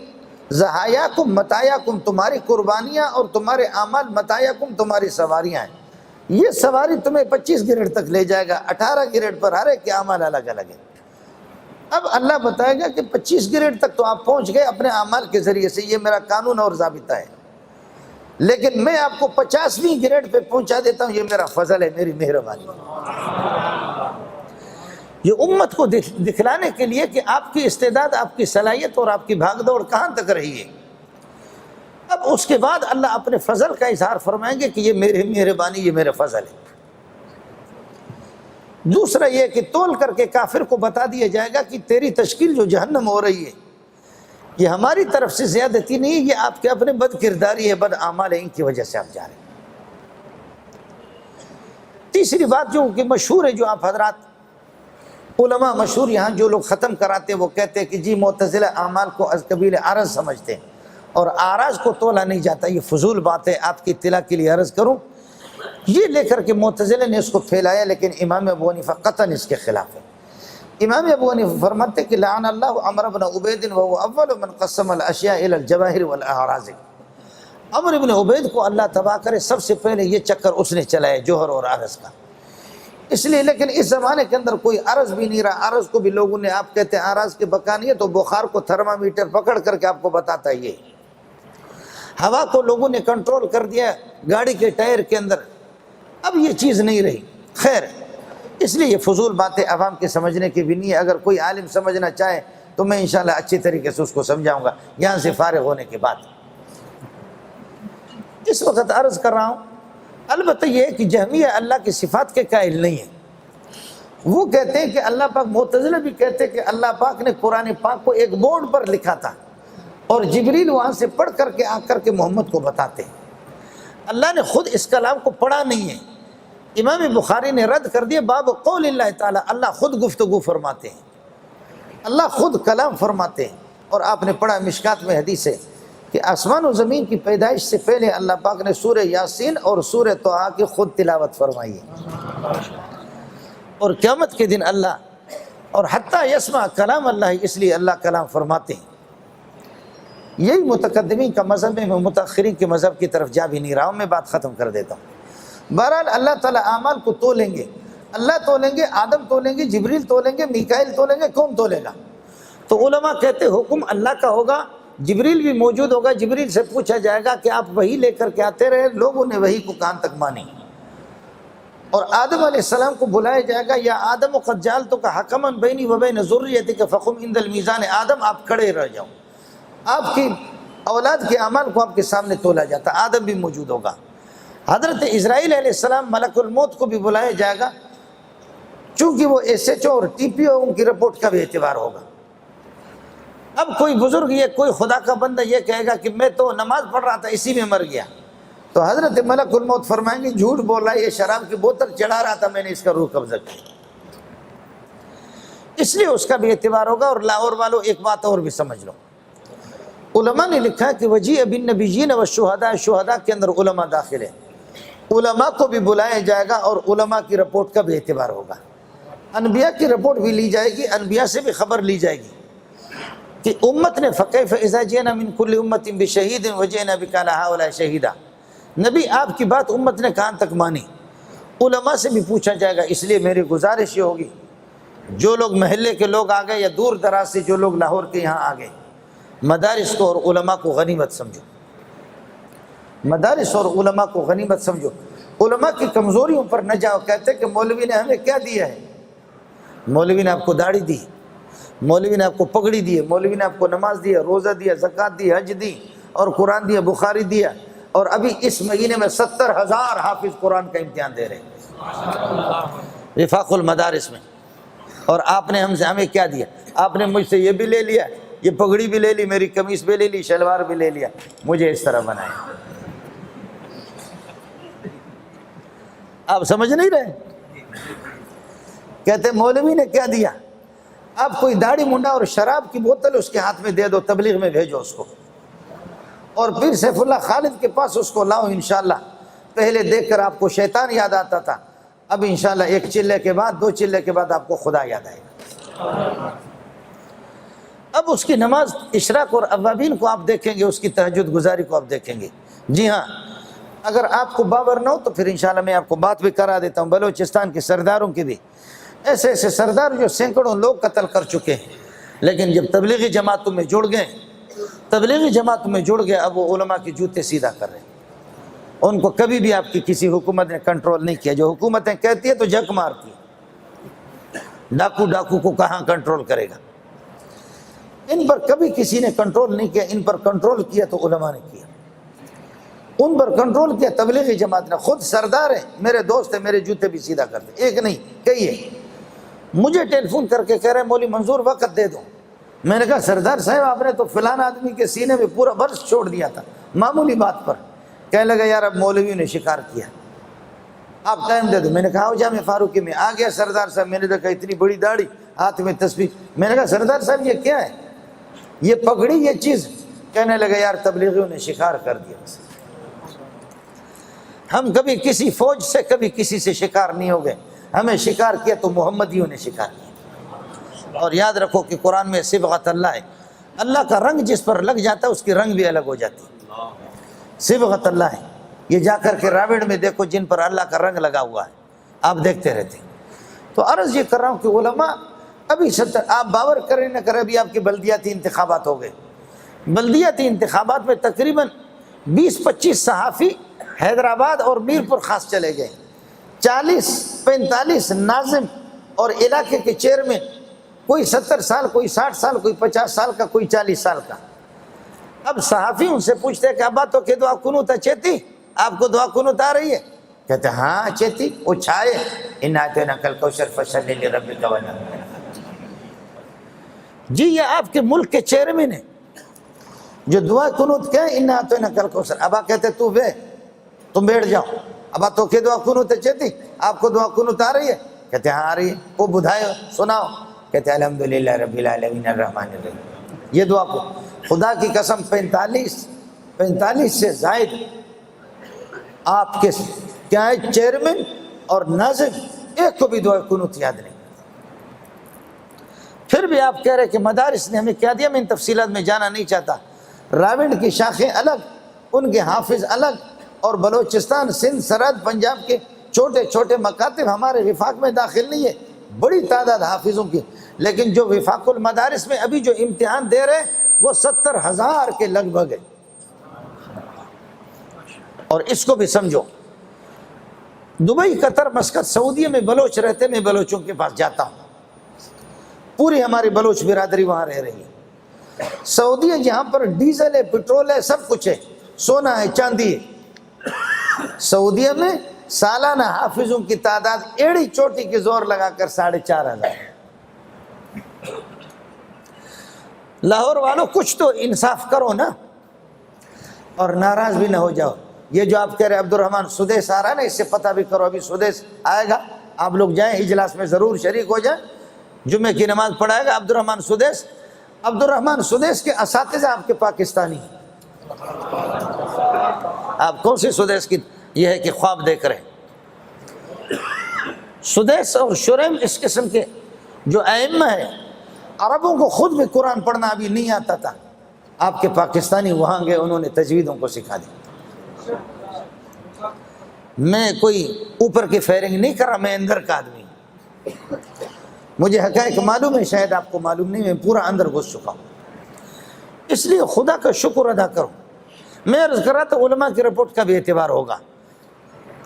زہایاکم متایاکم، تمہاری قربانیاں اور تمہارے اعمال، متایاکم تمہاری سواریاں ہیں۔ یہ سواری تمہیں 25 گریڈ تک لے جائے گا، 18 گریڈ پر ہر ایک کے اعمال الگ الگ ہیں۔ اب اللہ بتائے گا کہ 25 گریڈ تک تو آپ پہنچ گئے اپنے اعمال کے ذریعے سے، یہ میرا قانون اور ضابطہ ہے، لیکن میں آپ کو 50ویں گریڈ پہ پہنچا دیتا ہوں، یہ میرا فضل ہے، میری مہربانی ہے۔ یہ امت کو دکھلانے کے لیے کہ آپ کی استعداد، آپ کی صلاحیت اور آپ کی بھاگ دوڑ کہاں تک رہی ہے۔ اب اس کے بعد اللہ اپنے فضل کا اظہار فرمائیں گے کہ یہ میری مہربانی، یہ میرا فضل ہے۔ دوسرا یہ کہ تول کر کے کافر کو بتا دیا جائے گا کہ تیری تشکیل جو جہنم ہو رہی ہے، یہ ہماری طرف سے زیادتی نہیں ہے، یہ آپ کے اپنے بد کرداری ہے، بد اعمال ہے، ان کی وجہ سے آپ جا رہے ہیں۔ تیسری بات جو کہ مشہور ہے، جو آپ حضرات علماء مشہور یہاں جو لوگ ختم کراتے ہیں، وہ کہتے ہیں کہ جی معتزلہ اعمال کو از قبیل عرض سمجھتے ہیں اور اعراض کو تولا نہیں جاتا، یہ فضول بات ہے، آپ کی اطلاع کے لیے عرض کروں۔ یہ لے کر کے معتزلہ نے اس کو پھیلایا، لیکن امام ابو حنیفہ قطعاً اس کے خلاف ہے۔ امام ابو حنیفہ فرماتے کہ لعن اللہ عمر بن عبید وهو اول من قسم الاشیاء الى الجواہر والاعراض، عمر بن عبید کو اللہ تباہ کرے، سب سے پہلے یہ چکر اس نے چلایا جوہر اور عرض کا، اس لیے لیکن اس زمانے کے اندر کوئی عرض بھی نہیں رہا، عرض کو بھی لوگوں نے، آپ کہتے ہیں عرض کے بقا نہیں ہے، تو بخار کو تھرمامیٹر پکڑ کر کے آپ کو بتاتا ہے یہ، ہوا کو لوگوں نے کنٹرول کر دیا گاڑی کے ٹائر کے اندر، اب یہ چیز نہیں رہی۔ خیر، اس لیے یہ فضول باتیں عوام کے سمجھنے کی بھی نہیں ہے، اگر کوئی عالم سمجھنا چاہے تو میں انشاءاللہ اچھی طریقے سے اس کو سمجھاؤں گا یہاں سے فارغ ہونے کے بعد۔ اس وقت عرض کر رہا ہوں، البتہ یہ ہے کہ جہمیہ اللہ کی صفات کے قائل نہیں ہے، وہ کہتے ہیں کہ اللہ پاک، معتزلہ بھی کہتے ہیں کہ اللہ پاک نے قرآن پاک کو ایک بورڈ پر لکھا تھا اور جبریل وہاں سے پڑھ کر کے آ کر کے محمد کو بتاتے ہیں، اللہ نے خود اس کلام کو پڑھا نہیں ہے۔ امام بخاری نے رد کر دیا باب قول اللہ تعالیٰ، اللہ خود گفتگو فرماتے ہیں، اللہ خود کلام فرماتے ہیں، اور آپ نے پڑھا مشکات میں حدیث ہے کہ آسمان و زمین کی پیدائش سے پہلے اللہ پاک نے سورہ یاسین اور سورہ طٰہٰ کی خود تلاوت فرمائی ہے، اور قیامت کے دن اللہ، اور حتیٰ یسمع کلام اللہ، اس لیے اللہ کلام فرماتے ہیں۔ یہی متقدمین کا مذہب ہے، میں متأخرین کے مذہب کی طرف جا بھی نہیں رہا ہوں، میں بات ختم کر دیتا ہوں۔ بہرحال اللہ تعالیٰ اعمال کو تولیں گے، اللہ تولیں گے، آدم تولیں گے، جبریل تولیں گے، میکائیل تولیں گے، کون تولے گا؟ تو علماء کہتے حکم اللہ کا ہوگا، جبریل بھی موجود ہوگا، جبریل سے پوچھا جائے گا کہ آپ وحی لے کر کے آتے رہے، لوگوں نے وحی کو کہاں تک مانی، اور آدم علیہ السلام کو بلایا جائے گا، یا آدم قد جعلتک حکما بینی و بین ذریتک فقم عند المیزان، آدم آپ کھڑے رہ جاؤ، آپ کی اولاد کے اعمال کو آپ کے سامنے تولا جاتا، آدم بھی موجود ہوگا۔ حضرت اسرائیل علیہ السلام ملک الموت کو بھی بلایا جائے گا، چونکہ وہ SHO اور TPO، ان کی رپورٹ کا بھی اعتبار ہوگا۔ اب کوئی بزرگ، یہ کوئی خدا کا بندہ یہ کہے گا کہ میں تو نماز پڑھ رہا تھا اسی میں مر گیا، تو حضرت ملک الموت فرمائیں گے جھوٹ بول رہا ہے، یہ شراب کی بوتل چڑھا رہا تھا، میں نے اس کا روح قبضہ کیا، اس لیے اس کا بھی اعتبار ہوگا۔ اور لاہور والوں ایک بات اور بھی سمجھ لو، علماء نے لکھا ہے کہ وجیء بالنبیین والشہداء، شہداء کے اندر علماء داخل ہیں، علماء کو بھی بلایا جائے گا، اور علماء کی رپورٹ کا بھی اعتبار ہوگا، انبیاء کی رپورٹ بھی لی جائے گی، انبیاء سے بھی خبر لی جائے گی کہ امت نے فکیف اذا جئنا من کل امت بشہید وجئنا بک علی ہؤلاء شہیدا، نبی آپ کی بات امت نے کہاں تک مانی، علماء سے بھی پوچھا جائے گا۔ اس لیے میری گزارش یہ ہوگی، جو لوگ محلے کے لوگ آ گئے یا دور دراز سے جو لوگ لاہور کے یہاں آ گئے، مدارس کو اور علماء کو غنیمت سمجھو، مدارس اور علماء کو غنیمت سمجھو، علماء کی کمزوریوں پر نہ جاؤ۔ کہتے کہ مولوی نے ہمیں کیا دیا ہے، مولوی نے آپ کو داڑھی دی، مولوی نے آپ کو پگڑی دی ہے، مولوی نے آپ کو نماز دیا، روزہ دیا، زکوٰۃ دی، حج دی، اور قرآن دیا، بخاری دیا، اور ابھی اس مہینے میں 70,000 حافظ قرآن کا امتحان دے رہے ہیں وفاق المدارس میں، اور آپ نے ہمیں کیا دیا؟ آپ نے مجھ سے یہ بھی لے لیا، یہ پگڑی بھی لے لی، میری قمیص بھی لے لی، شلوار بھی لے لیا، مجھے اس طرح بنایا۔ آپ سمجھ نہیں رہے؟ کہتے مولوی نے کیا دیا؟ آپ کوئی داڑھی منڈا اور شراب کی بوتل اس کے ہاتھ میں دے دو، تبلیغ میں بھیجو اس کو، اور پھر سیف اللہ خالد کے پاس اس کو لاؤ، انشاءاللہ پہلے دیکھ کر آپ کو شیطان یاد آتا تھا، اب انشاءاللہ ایک چلے کے بعد، 2 چلے کے بعد آپ کو خدا یاد آئے گا۔ اب اس کی نماز اشراق اور اوابین کو آپ دیکھیں گے، اس کی تہجد گزاری کو آپ دیکھیں گے۔ جی ہاں، اگر آپ کو باور نہ ہو تو پھر انشاءاللہ میں آپ کو بات بھی کرا دیتا ہوں، بلوچستان کے سرداروں کی بھی، ایسے ایسے سردار جو سینکڑوں لوگ قتل کر چکے ہیں، لیکن جب تبلیغی جماعتوں میں جڑ گئے، تبلیغی جماعتوں میں جڑ گئے، اب وہ علماء کی جوتے سیدھا کر رہے ہیں، ان کو کبھی بھی آپ کی کسی حکومت نے کنٹرول نہیں کیا۔ جو حکومتیں کہتی ہے تو جھک مارتی ہے، ڈاکو کو کہاں کنٹرول کرے گا؟ ان پر کبھی کسی نے کنٹرول نہیں کیا، ان پر کنٹرول کیا تو علماء نے کیا، ان پر کنٹرول کیا تبلیغی جماعت نے، خود سردار ہیں، میرے دوست ہیں، میرے جوتے بھی سیدھا کرتے، ایک نہیں کئی ہے۔ مجھے ٹیلی فون کر کے کہہ رہے ہیں مولوی منظور وقت دے دو، میں نے کہا سردار صاحب آپ نے تو فلان آدمی کے سینے میں پورا برس چھوڑ دیا تھا معمولی بات پر، کہنے لگا یار اب مولویوں نے شکار کیا، آپ ٹائم دے دو۔ میں نے کہا آؤ جامع فاروقی میں، آ گیا سردار صاحب، میں نے دیکھا اتنی بڑی داڑھی، ہاتھ میں تسبیح، میں نے کہا سردار صاحب یہ کیا ہے، یہ پگڑی یہ چیز؟ کہنے لگا یار تبلیغیوں نے شکار کر دیا اسے۔ ہم کبھی کسی فوج سے کبھی کسی سے شکار نہیں ہو گئے، ہمیں شکار کیا تو محمدیوں نے شکار کیا۔ اور یاد رکھو کہ قرآن میں صبغت اللہ ہے، اللہ کا رنگ جس پر لگ جاتا ہے اس کی رنگ بھی الگ ہو جاتی ہے، صبغت اللہ ہے۔ یہ جا کر کے راوڑ میں دیکھو جن پر اللہ کا رنگ لگا ہوا ہے، آپ دیکھتے رہتے ہیں۔ تو عرض یہ کر رہا ہوں کہ علماء ابھی آپ باور کریں نہ کریں، ابھی آپ کے بلدیاتی انتخابات ہو گئے، بلدیاتی انتخابات میں تقریباً 20-25 صحافی حیدرآباد اور میرپور خاص چلے گئے، 40-45 ناظم اور علاقے کے چیئرمین، کوئی 70 سال، کوئی 60 سال، کوئی 50 سال کا، کوئی 40 سال کا۔ اب صحافی ان سے پوچھتے ہیں کہ ابا تو کہ دعا کنوت چیتی، آپ کو دعا کنوت آ رہی ہے؟ کہتے ہیں ہاں چیتی، وہ چھائے اِنَّا أَعْطَيْنَاكَ الْكَوْثَرَ فَصَلِّ لِرَبِّكَ وَانْحَرْ۔ جی یہ آپ کے ملک کے چیئرمین ہیں جو دعا کنوت کہیں اِنَّا أَعْطَيْنَاكَ الْكَوْثَرَ۔ ابا کہتے تو تم بیٹھ جاؤ، ابا تو کہ دعا کنوت چیتی، آپ کو دعا کنوت آ رہی ہے؟ کہتے ہیں ہاں آ رہی ہے۔ وہ بدھائے سناؤ، کہتے ہیں الحمدللہ رب العالمین الرحمن الرحیم۔ یہ دعا کو خدا کی قسم 45 سے زائد آپ کے کیا ہے چیئرمین اور ناظم ایک کو بھی دعا کنوت یاد نہیں۔ پھر بھی آپ کہہ رہے کہ مدارس نے ہمیں کیا دیا، میں ان تفصیلات میں جانا نہیں چاہتا۔ راوڑ کی شاخیں الگ، ان کے حافظ الگ، اور بلوچستان، سندھ، سرحد، پنجاب کے چھوٹے چھوٹے مکاتب ہمارے وفاق میں داخل نہیں ہے، بڑی تعداد حافظوں کی، لیکن جو وفاق المدارس میں ابھی جو امتحان دے رہے وہ 70,000 کے لگ بھگ ہے۔ اور اس کو بھی سمجھو، دبئی، قطر، مسقط، سعودیہ میں بلوچ رہتے، میں بلوچوں کے پاس جاتا ہوں، پوری ہماری بلوچ برادری وہاں رہ رہی ہے۔ سعودیہ جہاں پر ڈیزل ہے، پٹرول ہے، سب کچھ ہے، سونا ہے، چاندی ہے، سعودیہ میں سالانہ حافظوں کی تعداد ایڑی چوٹی کی زور لگا کر 4,500۔ لاہور والوں کچھ تو انصاف کرو نا، اور ناراض بھی نہ ہو جاؤ۔ یہ جو آپ کہہ رہے عبد الرحمن سدیس آ رہا ہے نا، اس سے پتہ بھی کرو، ابھی سدیس آئے گا، آپ لوگ جائیں اجلاس میں ضرور شریک ہو جائیں، جمعے کی نماز پڑھائے گا عبد الرحمن سدیس۔ عبد الرحمن سدیس کے اساتذہ آپ کے پاکستانی ہیں، آپ کون سی سدیس کی یہ ہے کہ خواب دیکھ رہے ہیں؟ سدیس اور شریم اس قسم کے جو ائمہ ہیں، عربوں کو خود بھی قرآن پڑھنا ابھی نہیں آتا تھا، آپ کے پاکستانی وہاں گئے، انہوں نے تجویدوں کو سکھا دی۔ میں کوئی اوپر کی فیرنگ نہیں کر رہا، میں اندر کا آدمی ہوں، مجھے حقائق معلوم ہے، شاید آپ کو معلوم نہیں، میں پورا اندر گھس چکا ہوں۔ اس لیے خدا کا شکر ادا کرو۔ میں عرض کر رہا تھا علماء کی رپورٹ کا بھی اعتبار ہوگا،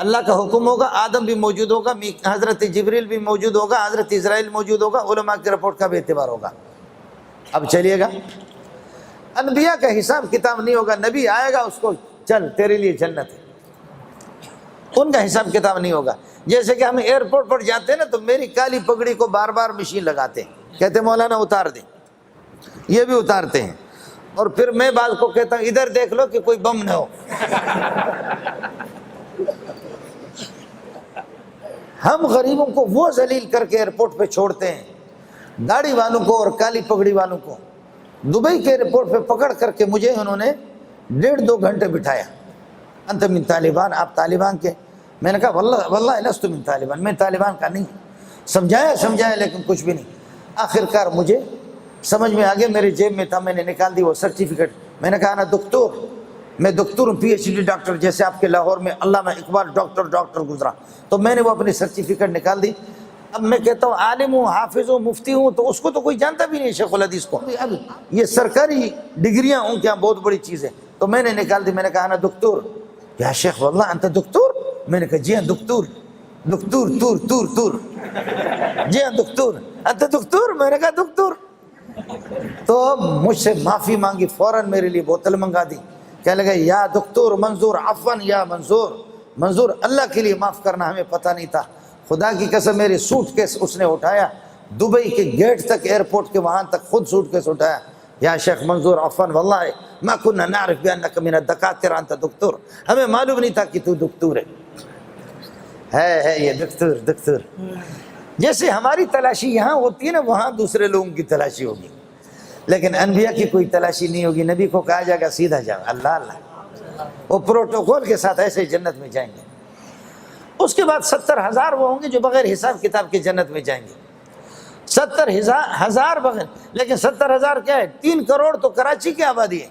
اللہ کا حکم ہوگا، آدم بھی موجود ہوگا، حضرت جبریل بھی موجود ہوگا، حضرت اسرائیل موجود ہوگا، علماء کی رپورٹ کا بھی اعتبار ہوگا۔ اب چلیے گا، انبیاء کا حساب کتاب نہیں ہوگا، نبی آئے گا اس کو چل تیرے لیے جنت ہے، ان کا حساب کتاب نہیں ہوگا۔ جیسے کہ ہم ایئرپورٹ پر جاتے ہیں نا، تو میری کالی پگڑی کو بار بار مشین لگاتے ہیں، کہتے ہیں مولانا اتار دیں، یہ بھی اتارتے ہیں، اور پھر میں بعض کو کہتا ہوں ادھر دیکھ لو کہ کوئی بم نہ ہو۔ ہم غریبوں کو وہ ذلیل کر کے ایئرپورٹ پہ چھوڑتے ہیں، داڑھی والوں کو اور کالی پگڑی والوں کو۔ دبئی کے ایئرپورٹ پہ پکڑ کر کے مجھے انہوں نے 1.5-2 گھنٹے بٹھایا، انت من طالبان، آپ طالبان کے؟ میں نے کہا واللہ لست من طالبان، میں طالبان کا نہیں۔ سمجھایا لیکن کچھ بھی نہیں۔ آخر کار مجھے سمجھ میں آ گیا، میرے جیب میں تھا، میں نے نکال دی وہ سرٹیفکیٹ۔ میں نے کہا نا دکتور، میں دکتر ہوں، PhD ڈاکٹر، جیسے آپ کے لاہور میں علامہ اقبال ڈاکٹر گزرا، تو میں نے وہ اپنی سرٹیفکیٹ نکال دی۔ اب میں کہتا ہوں عالم ہوں، حافظ ہوں، مفتی ہوں، تو اس کو تو کوئی جانتا بھی نہیں شیخ الحدیث کو، اب یہ سرکاری ڈگریاں ہوں کیا بہت بڑی چیز ہے، تو میں نے نکال دی۔ میں نے کہا نا دکتور، یا شیخ واللہ انت دکتور؟ میں نے کہا جی ہاں دکتور، تور جی ہاں دکتور، انت دکتور؟ میں نے کہا دکتور۔ تو مجھ سے معافی مانگی، فوراً میرے لیے بوتل منگا دی، کہنے لگا یا دکتور منظور عفواً یا منظور اللہ کے لیے معاف کرنا، ہمیں پتہ نہیں تھا۔ خدا کی قسم میری سوٹ کیس اس نے اٹھایا، دبئی کے گیٹ تک، ایئرپورٹ کے وہاں تک خود سوٹ کیس اٹھایا، یا شیخ منظور عفواً واللہ ما كنا نعرف بأنك من الدكاترة انت دکتور، ہمیں معلوم نہیں تھا کہ تو دکتور ہے یہ دکتور۔ جیسے ہماری تلاشی یہاں ہوتی ہے نا، وہاں دوسرے لوگوں کی تلاشی ہوگی، لیکن انبیاء کی کوئی تلاشی نہیں ہوگی۔ نبی کو کہا جائے گا سیدھا جاؤ، اللہ، وہ پروٹوکول کے ساتھ ایسے جنت میں جائیں گے۔ اس کے بعد 70,000 وہ ہوں گے جو بغیر حساب کتاب کے جنت میں جائیں گے۔ 70,000 بغیر، لیکن 70,000 کیا ہے؟ 3 کروڑ تو کراچی کی آبادی ہے۔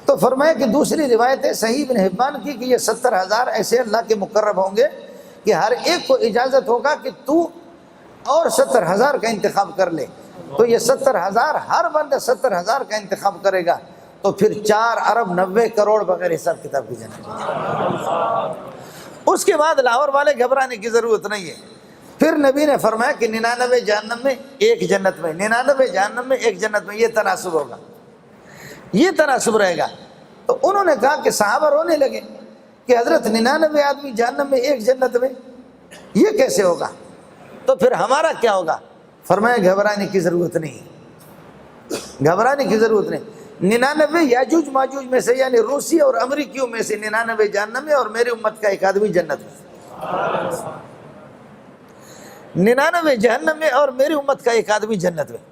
تو فرمایا کہ دوسری روایت ہے صحیح ابن حبان کی کہ یہ 70,000 ایسے اللہ کے مقرب ہوں گے کہ ہر ایک کو اجازت ہوگا کہ تو اور 70,000 کا انتخاب کر لے۔ تو یہ 70,000 ہر بندہ 70,000 کا انتخاب کرے گا تو پھر 4 ارب 90 کروڑ بغیر حساب کتاب کی جنت۔ اس کے بعد لاہور والے گھبرانے کی ضرورت نہیں ہے۔ پھر نبی نے فرمایا کہ 99 جہنم میں 1 جنت میں، 99 جہنم میں 1 جنت میں، یہ تناسب ہوگا، یہ تناسب رہے گا۔ تو انہوں نے کہا کہ صحابہ رونے لگے کہ حضرت 99 آدمی جہنم میں 1 جنت میں، یہ کیسے ہوگا؟ تو پھر ہمارا کیا ہوگا؟ فرمایا گھبرانے کی ضرورت نہیں، گھبرانے کی ضرورت نہیں۔ 99 یاجوج ماجوج میں سے یعنی روسی اور امریکیوں میں سے 99 جہنم میں اور میری امت کا 1 آدمی جنت میں۔ 99 جہنم میں اور میری امت کا 1 آدمی جنت میں۔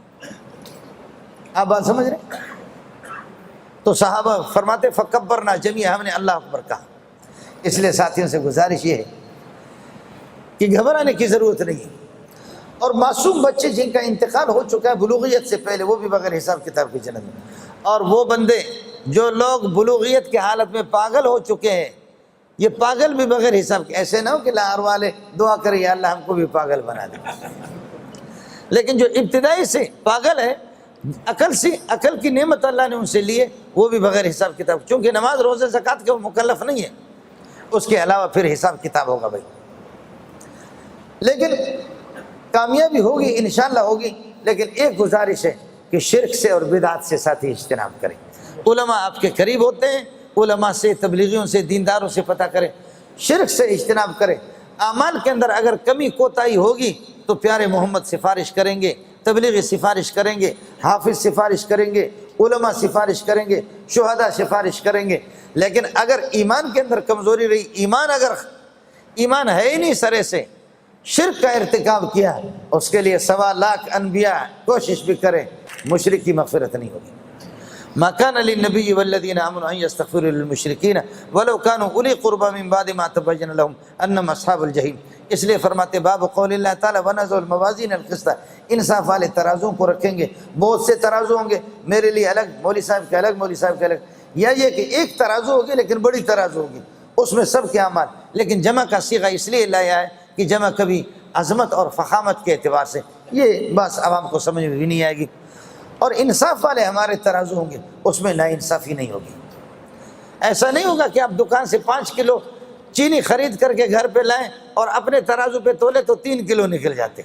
آپ بات سمجھ رہے ہیں؟ تو صحابہ فرماتے فکبرنا جمیعا، ہم نے اللہ اکبر کہا۔ اس لیے ساتھیوں سے گزارش یہ ہے کہ گھبرانے کی ضرورت نہیں، اور معصوم بچے جن کا انتقال ہو چکا ہے بلوغیت سے پہلے وہ بھی بغیر حساب کتاب کی جنت میں، اور وہ بندے جو لوگ بلوغیت کی حالت میں پاگل ہو چکے ہیں، یہ پاگل بھی بغیر حساب کے، ایسے نہ ہو کہ لاہور والے دعا کریں یا اللہ ہم کو بھی پاگل بنا دے، لیکن جو ابتدائی سے پاگل ہے، عقل کی نعمت اللہ نے ان سے لی ہے، وہ بھی بغیر حساب کتاب، چونکہ نماز روزہ زکوٰۃ کے وہ مکلف نہیں ہے، اس کے علاوہ پھر حساب کتاب ہوگا بھائی۔ لیکن کامیابی ہوگی انشاءاللہ ہوگی، لیکن ایک گزارش ہے کہ شرک سے اور بدعات سے ساتھی اجتناب کریں۔ علماء آپ کے قریب ہوتے ہیں، علماء سے، تبلیغیوں سے، دینداروں سے پتہ کریں، شرک سے اجتناب کریں۔ اعمال کے اندر اگر کمی کوتاہی ہوگی تو پیارے محمد سفارش کریں گے، تبلیغی سفارش کریں گے، حافظ سفارش کریں گے، علماء سفارش کریں گے، شہداء سفارش کریں گے۔ لیکن اگر ایمان کے اندر کمزوری رہی، ایمان ہے ہی نہیں سرے سے، شرک کا ارتکاب کیا، اس کے لیے 1.25 لاکھ انبیاء کوشش بھی کریں، مشرک کی مغفرت نہیں ہوگی۔ ما كان للنبي والذين آمنوا أن يستغفروا للمشركين ولو كانوا أولي قربى من بعد ما تبين لهم أنهم أصحاب الجحيم۔ اس لیے فرماتے باب قول اللہ تعالیٰ ونضع الموازین القسط، انصاف والے ترازوں کو رکھیں گے، بہت سے ترازو ہوں گے، میرے لیے الگ، مولوی صاحب کے الگ، مولوی صاحب کے الگ، یا یہ کہ ایک ترازو ہوگی لیکن بڑی ترازو ہوگی، اس میں سب کے اعمال، لیکن جمع کا صیغہ اس لیے لایا ہے کہ جمع کبھی عظمت اور فخامت کے اعتبار سے، یہ بس عوام کو سمجھ میں بھی نہیں آئے گی۔ اور انصاف والے ہمارے ترازو ہوں گے، اس میں ناانصافی نہیں ہوگی۔ ایسا نہیں ہوگا کہ آپ دکان سے 5 کلو چینی خرید کر کے گھر پہ لائیں اور اپنے ترازو پہ تولے تو 3 کلو نکل جاتے،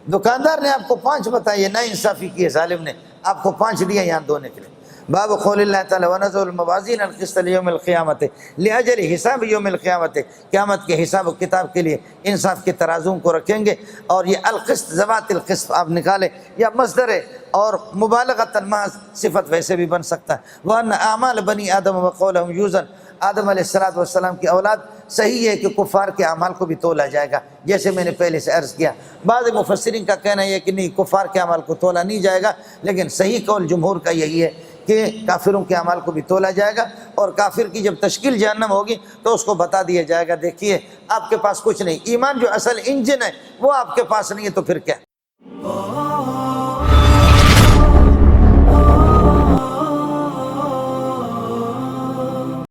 دکاندار نے آپ کو 5 بتائی، ناانصافی کی ہے ظالم نے، آپ کو 5 دیا، یہاں 2 نکلے۔ باب قول اللہ تعالیٰ ونضع الموازین القسط لیوم القیامت لاجل حساب یوم القیامت، قیامت کے حساب و کتاب کے لیے انصاف کے ترازوں کو رکھیں گے۔ اور یہ القسط ذوات القسط آپ نکالیں، یا مصدر ہے اور مبالغۃ محض صفت ویسے بھی بن سکتا ہے۔ وَأَنَّ أَعْمَالَ بَنِي آدَمَ وَقَوْلَهُمْ يُوزَنُ، آدم علیہ السلام کی اولاد، صحیح ہے کہ کفار کے اعمال کو بھی تولا جائے گا، جیسے میں نے پہلے سے عرض کیا۔ بعض مفسرین کا کہنا یہ کہ نہیں، کفار کے اعمال کو تولا نہیں جائے گا، لیکن صحیح قول جمہور کا یہی ہے کہ کافروں کے اعمال کو بھی تولا جائے گا، اور کافر کی جب تشکیل جہنم ہوگی تو اس کو بتا دیا جائے گا دیکھیے آپ کے پاس کچھ نہیں، ایمان جو اصل انجن ہے وہ آپ کے پاس نہیں ہے، تو پھر کیا؟